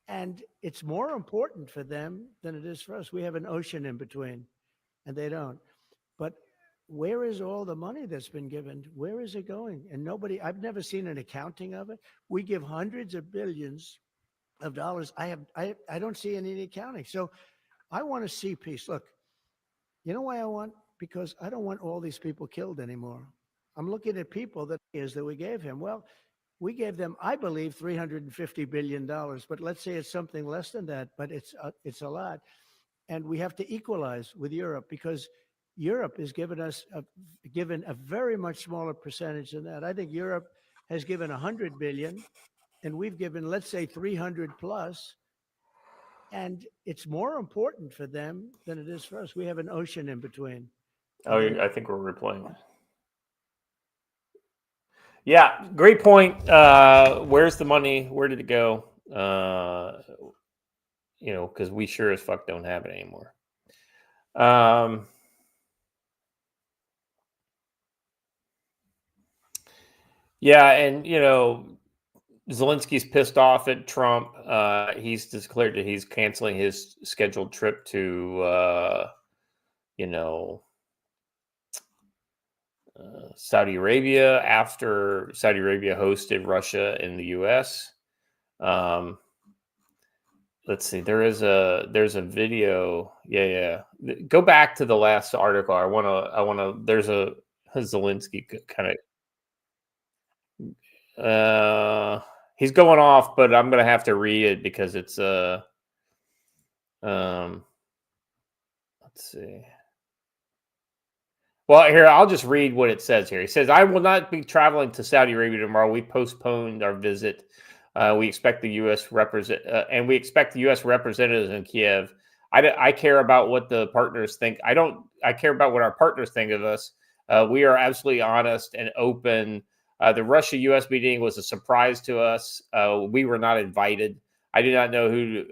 And it's more important for them than it is for us. We have an ocean in between, and they don't. But where is all the money that's been given? Where is it going? And I've never seen an accounting of it. We give hundreds of billions of dollars. I don't see any accounting. So I want to see peace. Look, you know why because I don't want all these people killed anymore. I'm looking at people that we gave him. Well, we gave them, I believe, $350 billion. But let's say it's something less than that. But it's a lot. And we have to equalize with Europe because Europe has given a very much smaller percentage than that. I think Europe has given 100 billion, and we've given, let's say, 300 plus. And it's more important for them than it is for us. We have an ocean in between. I think we're replaying. Yeah, great point. Where's the money? Where did it go? Because we sure as fuck don't have it anymore. Yeah, and Zelensky's pissed off at Trump. He's declared that he's canceling his scheduled trip to, Saudi Arabia after Saudi Arabia hosted Russia in the U.S. Let's see. There's a video. Yeah. Go back to the last article. I want to. There's a Zelensky kind of. He's going off, but I'm gonna have to read it because it's let's see. Well, here I'll just read what it says here. He says, "I will not be traveling to Saudi Arabia tomorrow. We postponed our visit. We expect the U.S. representatives in Kiev. I care about what the partners think. I care about what our partners think of us. We are absolutely honest and open. The Russia-U.S. meeting was a surprise to us. We were not invited. I do not know who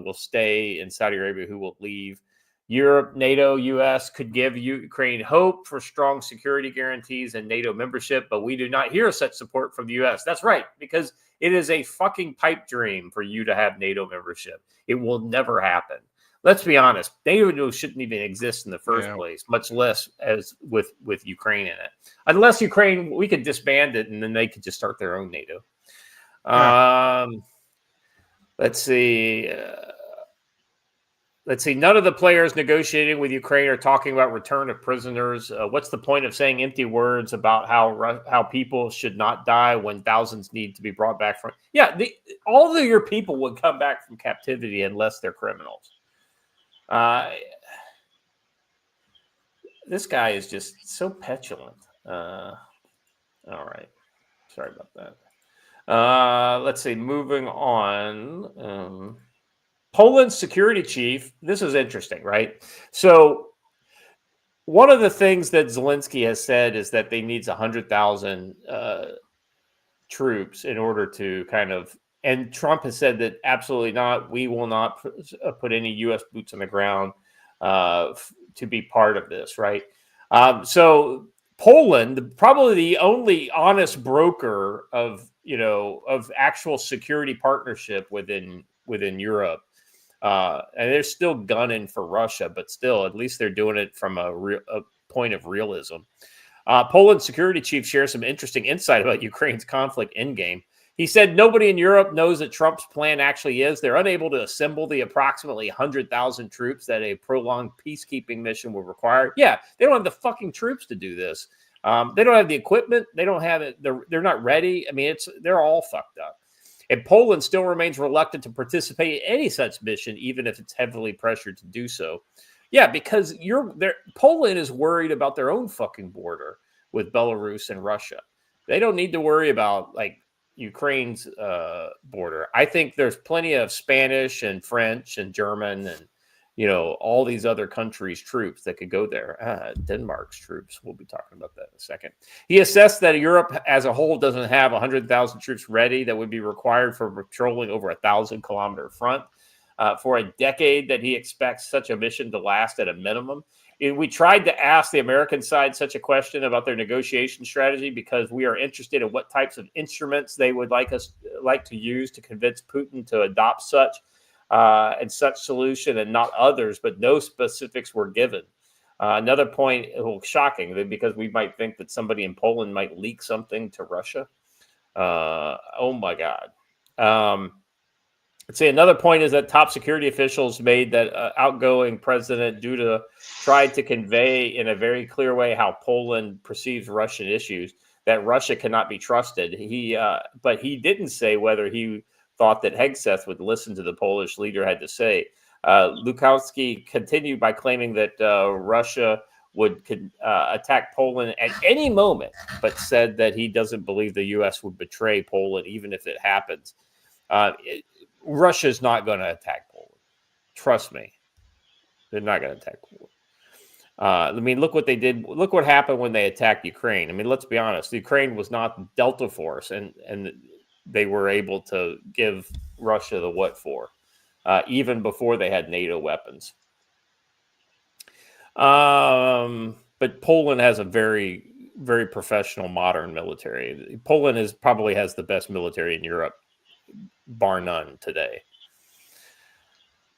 will stay in Saudi Arabia, who will leave. Europe, NATO, U.S. could give Ukraine hope for strong security guarantees and NATO membership, but we do not hear such support from the U.S. That's right, because it is a fucking pipe dream for you to have NATO membership. It will never happen. Let's be honest. NATO shouldn't even exist in the first place, much less as with Ukraine in it. Unless Ukraine, we could disband it and then they could just start their own NATO. Let's see. None of the players negotiating with Ukraine are talking about return of prisoners. What's the point of saying empty words about how people should not die when thousands need to be brought back from? Yeah, all of your people would come back from captivity unless they're criminals. This guy is just so petulant. All right. Sorry about that. Let's see. Moving on. Poland's security chief. This is interesting, right? So one of the things that Zelensky has said is that they needs 100,000 troops in order to kind of, and Trump has said that absolutely not. We will not put any U.S. boots on the ground to be part of this, right? So Poland, probably the only honest broker of actual security partnership within Europe, and they're still gunning for Russia, but still, at least they're doing it from a point of realism. Poland's security chief shares some interesting insight about Ukraine's conflict endgame. He said nobody in Europe knows that Trump's plan actually is. They're unable to assemble the approximately 100,000 troops that a prolonged peacekeeping mission would require. Yeah, they don't have the fucking troops to do this. They don't have the equipment. They don't have it. They're not ready. I mean, they're all fucked up. And Poland still remains reluctant to participate in any such mission, even if it's heavily pressured to do so. Yeah, because Poland is worried about their own fucking border with Belarus and Russia. They don't need to worry about Ukraine's border. I think there's plenty of Spanish and French and German and all these other countries' troops that could go there. Denmark's troops. We'll be talking about that in a second. He assessed that Europe as a whole doesn't have 100,000 troops ready that would be required for patrolling over 1,000-kilometer front for a decade. That he expects such a mission to last at a minimum. We tried to ask the American side such a question about their negotiation strategy because we are interested in what types of instruments they would like to use to convince Putin to adopt such and such solution and not others, but no specifics were given. Another point, shocking, because we might think that somebody in Poland might leak something to Russia. Oh my God. Let's say another point is that top security officials made that outgoing President Duda tried to convey in a very clear way how Poland perceives Russian issues, that Russia cannot be trusted. But he didn't say whether he thought that Hegseth would listen to the Polish leader had to say. Lukowski continued by claiming that Russia would attack Poland at any moment, but said that he doesn't believe the U.S. would betray Poland, even if it happens. Russia's not going to attack Poland. Trust me. They're not going to attack Poland. I mean, look what they did. Look what happened when they attacked Ukraine. I mean, let's be honest. Ukraine was not Delta Force, and they were able to give Russia the what for, even before they had NATO weapons. But Poland has a very, very professional, modern military. Poland probably has the best military in Europe, bar none today.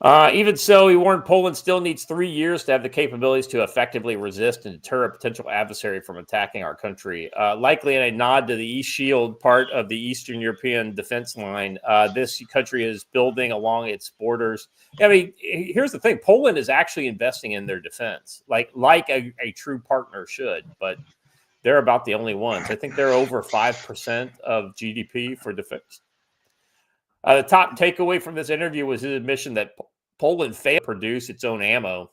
Even so, he warned Poland still needs 3 years to have the capabilities to effectively resist and deter a potential adversary from attacking our country. Likely in a nod to the East Shield part of the Eastern European defense line, this country is building along its borders. I mean, here's the thing. Poland is actually investing in their defense, like a true partner should, but they're about the only ones. I think they're over 5% of GDP for defense. The top takeaway from this interview was his admission that Poland failed to produce its own ammo.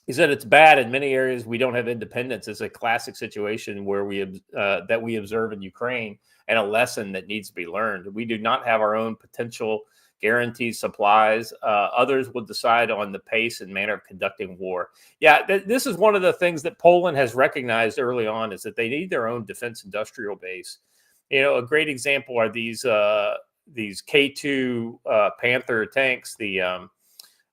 He said it's bad in many areas. We don't have independence. It's a classic situation where that we observe in Ukraine, and a lesson that needs to be learned. We do not have our own potential guaranteed supplies. Others will decide on the pace and manner of conducting war. Yeah, this is one of the things that Poland has recognized early on, is that they need their own defense industrial base. A great example are these K2 Panther tanks, the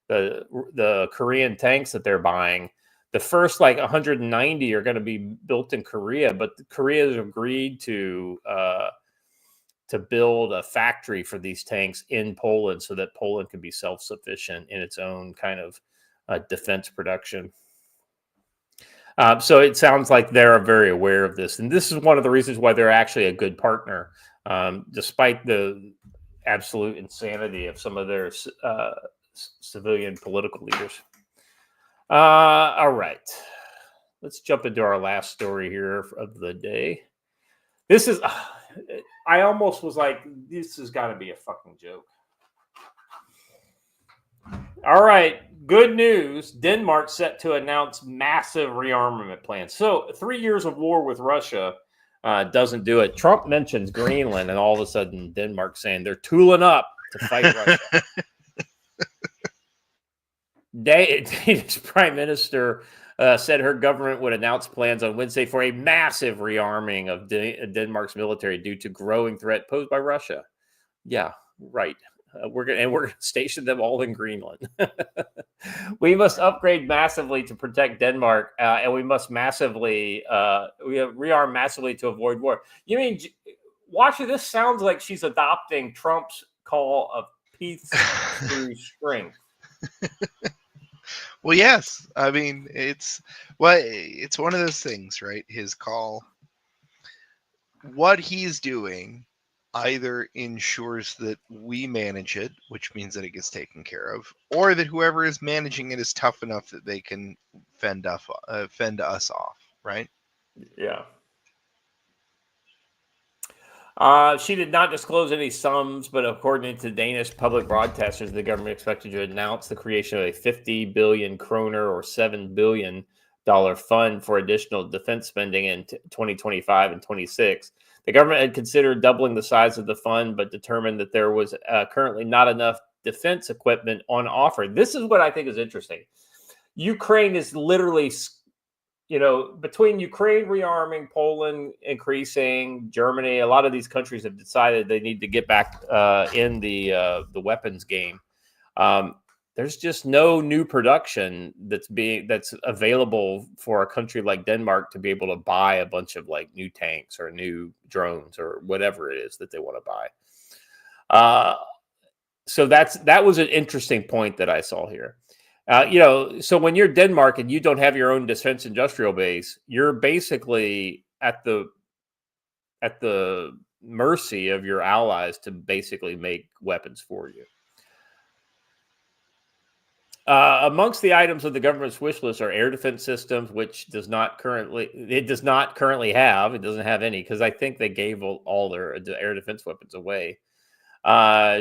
the Korean tanks that they're buying. The first like 190 are going to be built in Korea, but Korea has agreed to build a factory for these tanks in Poland so that Poland can be self-sufficient in its own kind of defense production. So it sounds like they're very aware of this. And this is one of the reasons why they're actually a good partner, despite the absolute insanity of some of their civilian political leaders. All right. Let's jump into our last story here of the day. This is, I almost was like, this has got to be a fucking joke. All right. Good news. Denmark set to announce massive rearmament plans. So 3 years of war with Russia doesn't do it. Trump mentions Greenland, and all of a sudden Denmark saying they're tooling up to fight Russia. Danish Prime Minister said her government would announce plans on Wednesday for a massive rearming of Denmark's military due to growing threat posed by Russia. Yeah, right. We're going to station them all in Greenland. We must upgrade massively to protect Denmark, and we must massively rearm massively to avoid war. You mean, watching this sounds like she's adopting Trump's call of peace through strength. Well, yes. I mean, it's one of those things, right? His call, what he's doing either ensures that we manage it, which means that it gets taken care of, or that whoever is managing it is tough enough that they can fend us off, right? Yeah. She did not disclose any sums, but according to Danish public broadcasters, the government expected to announce the creation of a 50 billion kroner or $7 billion fund for additional defense spending in 2025 and 26. The government had considered doubling the size of the fund, but determined that there was currently not enough defense equipment on offer. This is what I think is interesting. Ukraine is literally, between Ukraine rearming, Poland increasing, Germany, a lot of these countries have decided they need to get back in the weapons game. There's just no new production that's available for a country like Denmark to be able to buy a bunch of like new tanks or new drones or whatever it is that they want to buy. So that was an interesting point that I saw here. So when you're Denmark and you don't have your own defense industrial base, you're basically at the mercy of your allies to basically make weapons for you. Amongst the items of the government's wish list are air defense systems, which it does not currently have. It doesn't have any because I think they gave all their air defense weapons away.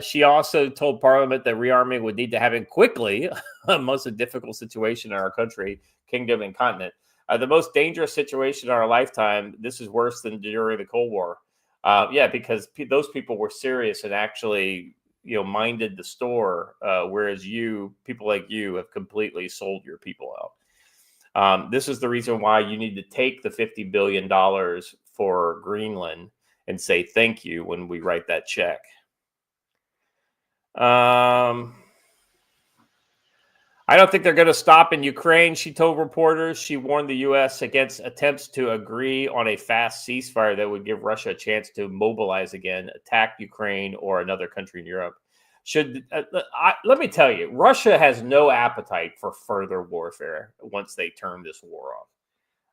She also told Parliament that rearming would need to happen quickly, most difficult situation in our country, kingdom, and continent. The most dangerous situation in our lifetime. This is worse than during the Cold War. Because those people were serious and actually minded the store, whereas people like you have completely sold your people out. This is the reason why you need to take the $50 billion for Greenland and say thank you when we write that check. I don't think they're going to stop in Ukraine, she told reporters. She warned the U.S. against attempts to agree on a fast ceasefire that would give Russia a chance to mobilize again, attack Ukraine or another country in Europe. Let me tell you, Russia has no appetite for further warfare once they turn this war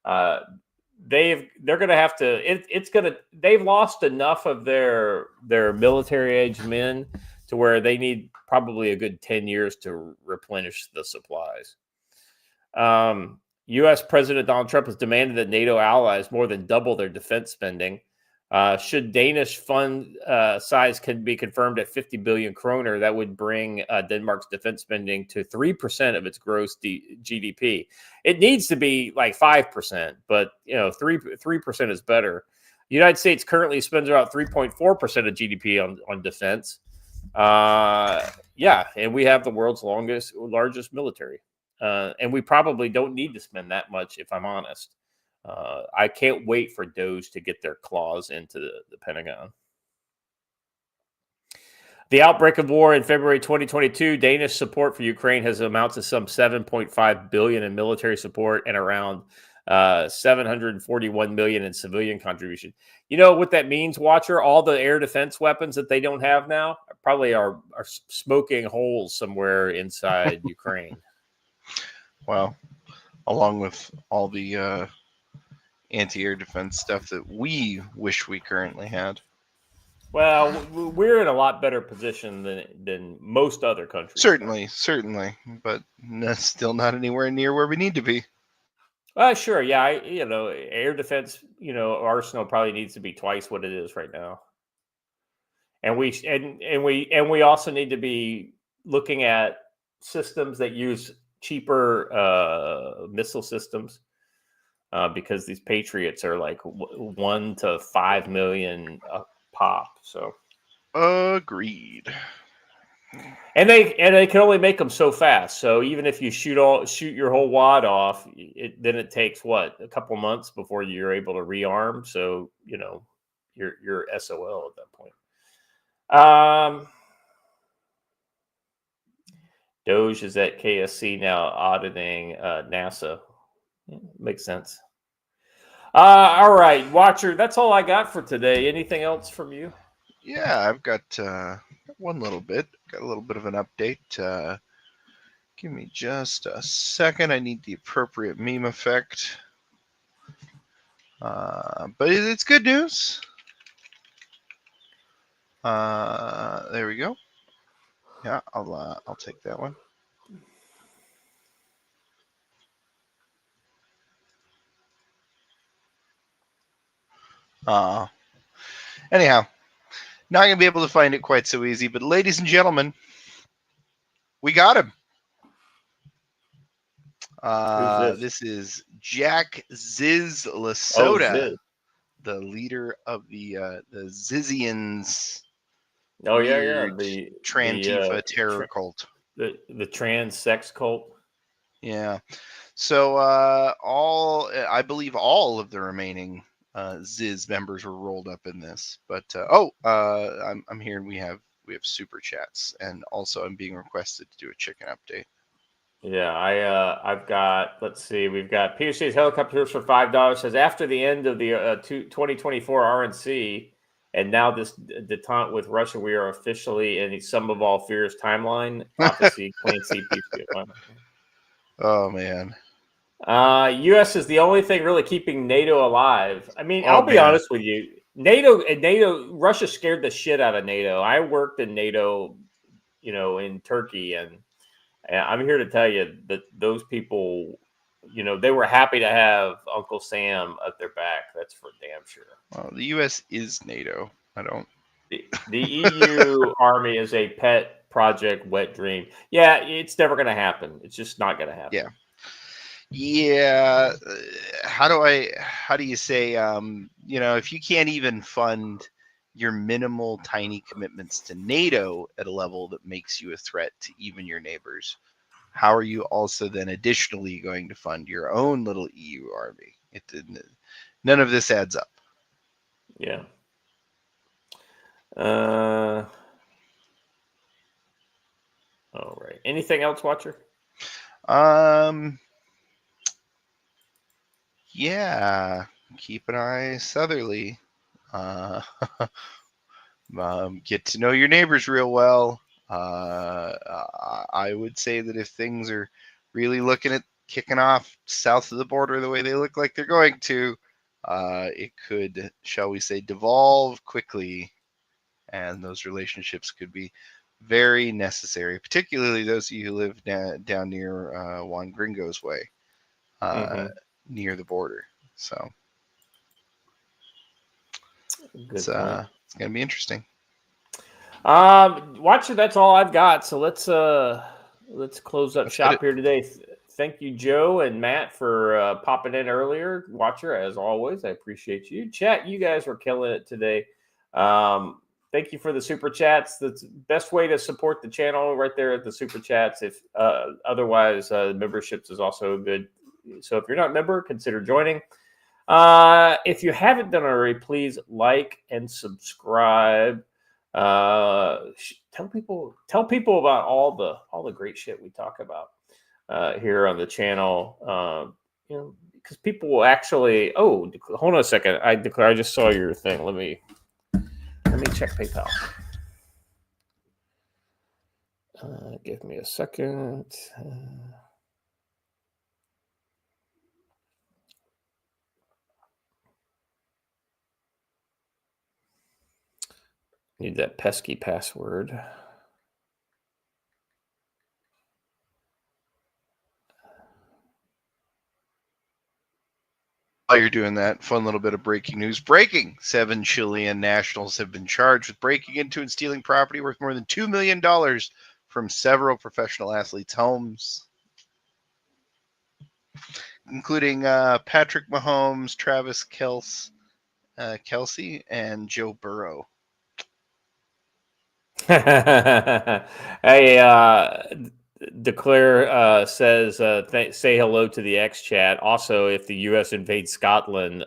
off. They're going to have to. They've lost enough of their military age men to where they need probably a good 10 years to replenish the supplies. U.S. President Donald Trump has demanded that NATO allies more than double their defense spending. Should Danish fund size can be confirmed at 50 billion kroner, that would bring Denmark's defense spending to 3% of its gross GDP. It needs to be like 5%, but 3% is better. The United States currently spends about 3.4% of GDP on defense. And we have the world's largest military. And we probably don't need to spend that much, if I'm honest. I can't wait for Doge to get their claws into the Pentagon. The outbreak of war in February 2022, Danish support for Ukraine has amounted to some 7.5 billion in military support and around 741 million in civilian contribution. You know what that means, Watcher? All the air defense weapons that they don't have now probably are smoking holes somewhere inside Ukraine. Well, along with all the anti-air defense stuff that we wish we currently had. Well, we're in a lot better position than most other countries. Certainly, but still not anywhere near where we need to be. Sure, yeah, air defense, arsenal probably needs to be twice what it is right now, and we also need to be looking at systems that use cheaper missile systems. Because these Patriots are like 1 to 5 million pop. So agreed. And they can only make them so fast. So even if you shoot your whole wad off, then it takes a couple months before you're able to rearm. So you're SOL at that point. Doge is at KSC now auditing NASA. Yeah, makes sense. All right, Watcher, that's all I got for today. Anything else from you? Yeah, I've got one little bit. Got a little bit of an update. Give me just a second. I need the appropriate meme effect. But it's good news. There we go. Yeah, I'll take that one. Anyhow, not going to be able to find it quite so easy, but ladies and gentlemen, we got him. This is Jack Ziz Lasota, the leader of the Zizians. Oh yeah, the Trantifa terror cult, the trans sex cult. Yeah. So I believe all of the remaining Ziz members were rolled up in this, but I'm here and we have super chats, and also I'm being requested to do a chicken update. Yeah, I've got, let's see, we've got PhD's helicopters for $5 says after the end of the 2024 RNC and now this detente with Russia, we are officially in the sum of all fears timeline. Prophecy, Clancy, Oh man. U.S. is the only thing really keeping NATO alive. I mean, I'll be honest with you. Russia scared the shit out of NATO. I worked in NATO, in Turkey, and I'm here to tell you that those people, they were happy to have Uncle Sam at their back. That's for damn sure. Well, the U.S. is NATO. The EU army is a pet project, wet dream. Yeah, it's never going to happen. It's just not going to happen. Yeah. Yeah. How do you say, if you can't even fund your minimal tiny commitments to NATO at a level that makes you a threat to even your neighbors, how are you also then additionally going to fund your own little EU army? None of this adds up. Yeah. All right. Anything else, Watcher? Yeah. Keep an eye southerly. Get to know your neighbors real well. I would say that if things are really looking at kicking off south of the border the way they look like they're going to, it could, shall we say, devolve quickly, and those relationships could be very necessary, particularly those of you who live down near Juan Gringo's way, near the border. So it's going to be interesting. Watcher, that's all I've got. So let's close up shop here today. Thank you, Joe and Matt, for popping in earlier. Watcher, as always, I appreciate you. Chat, you guys were killing it today. Thank you for the super chats. That's the best way to support the channel, right there at the super chats. If otherwise, memberships is also good. So if you're not a member, consider joining. If you haven't done already, please like and subscribe. Tell people about all the great shit we talk about here on the channel. Because people will actually. Oh, hold on a second. I just saw your thing. Let me check PayPal. Give me a second. Need that pesky password. While you're doing that, fun little bit of breaking news. Breaking! 7 Chilean nationals have been charged with breaking into and stealing property worth more than $2 million from several professional athletes' homes, including Patrick Mahomes, Travis Kelce, and Joe Burrow. Hey, Declare says, say hello to the X chat. Also, if the U.S. invades Scotland,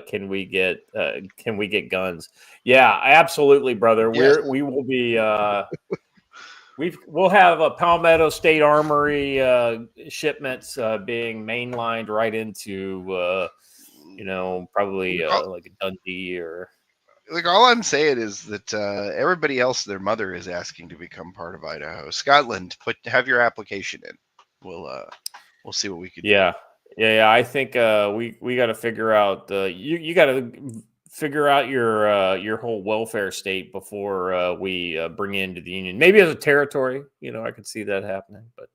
can we get guns? Yeah, absolutely, brother. Yes. We will be. We'll have a Palmetto State Armory shipments being mainlined right into probably like a Dundee or. Like, all I'm saying is that everybody else, their mother is asking to become part of Idaho. Scotland, have your application in. We'll see what we can do. Yeah. I think we got to figure out you got to figure out your whole welfare state before we bring you into the union. Maybe as a territory, I could see that happening, but.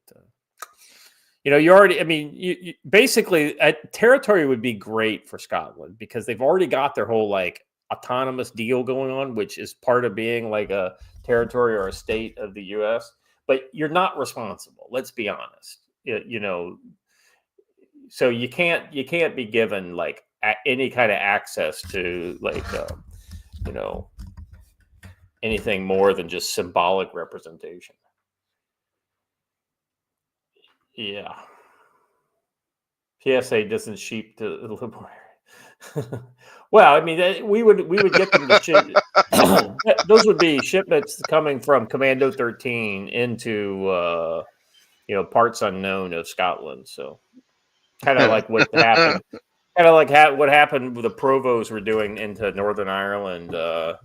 You already. I mean, you basically a territory would be great for Scotland because they've already got their whole autonomous deal going on, which is part of being like a territory or a state of the U.S. But you're not responsible. Let's be honest. So you can't be given any kind of access to anything more than just symbolic representation. Yeah. PSA doesn't sheep to the liberal area. Well, I mean, we would get them to ship. Those would be shipments coming from Commando 13 into parts unknown of Scotland. So kind of like what happened. Kind of like what happened with the Provos were doing into Northern Ireland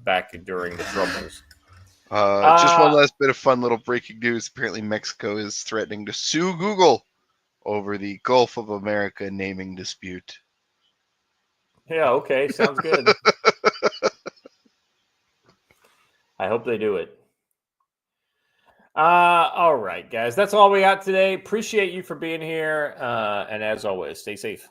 back during the Troubles. Just one last bit of fun little breaking news. Apparently, Mexico is threatening to sue Google over the Gulf of America naming dispute. Yeah, okay. Sounds good. I hope they do it. All right, guys. That's all we got today. Appreciate you for being here. And as always, stay safe.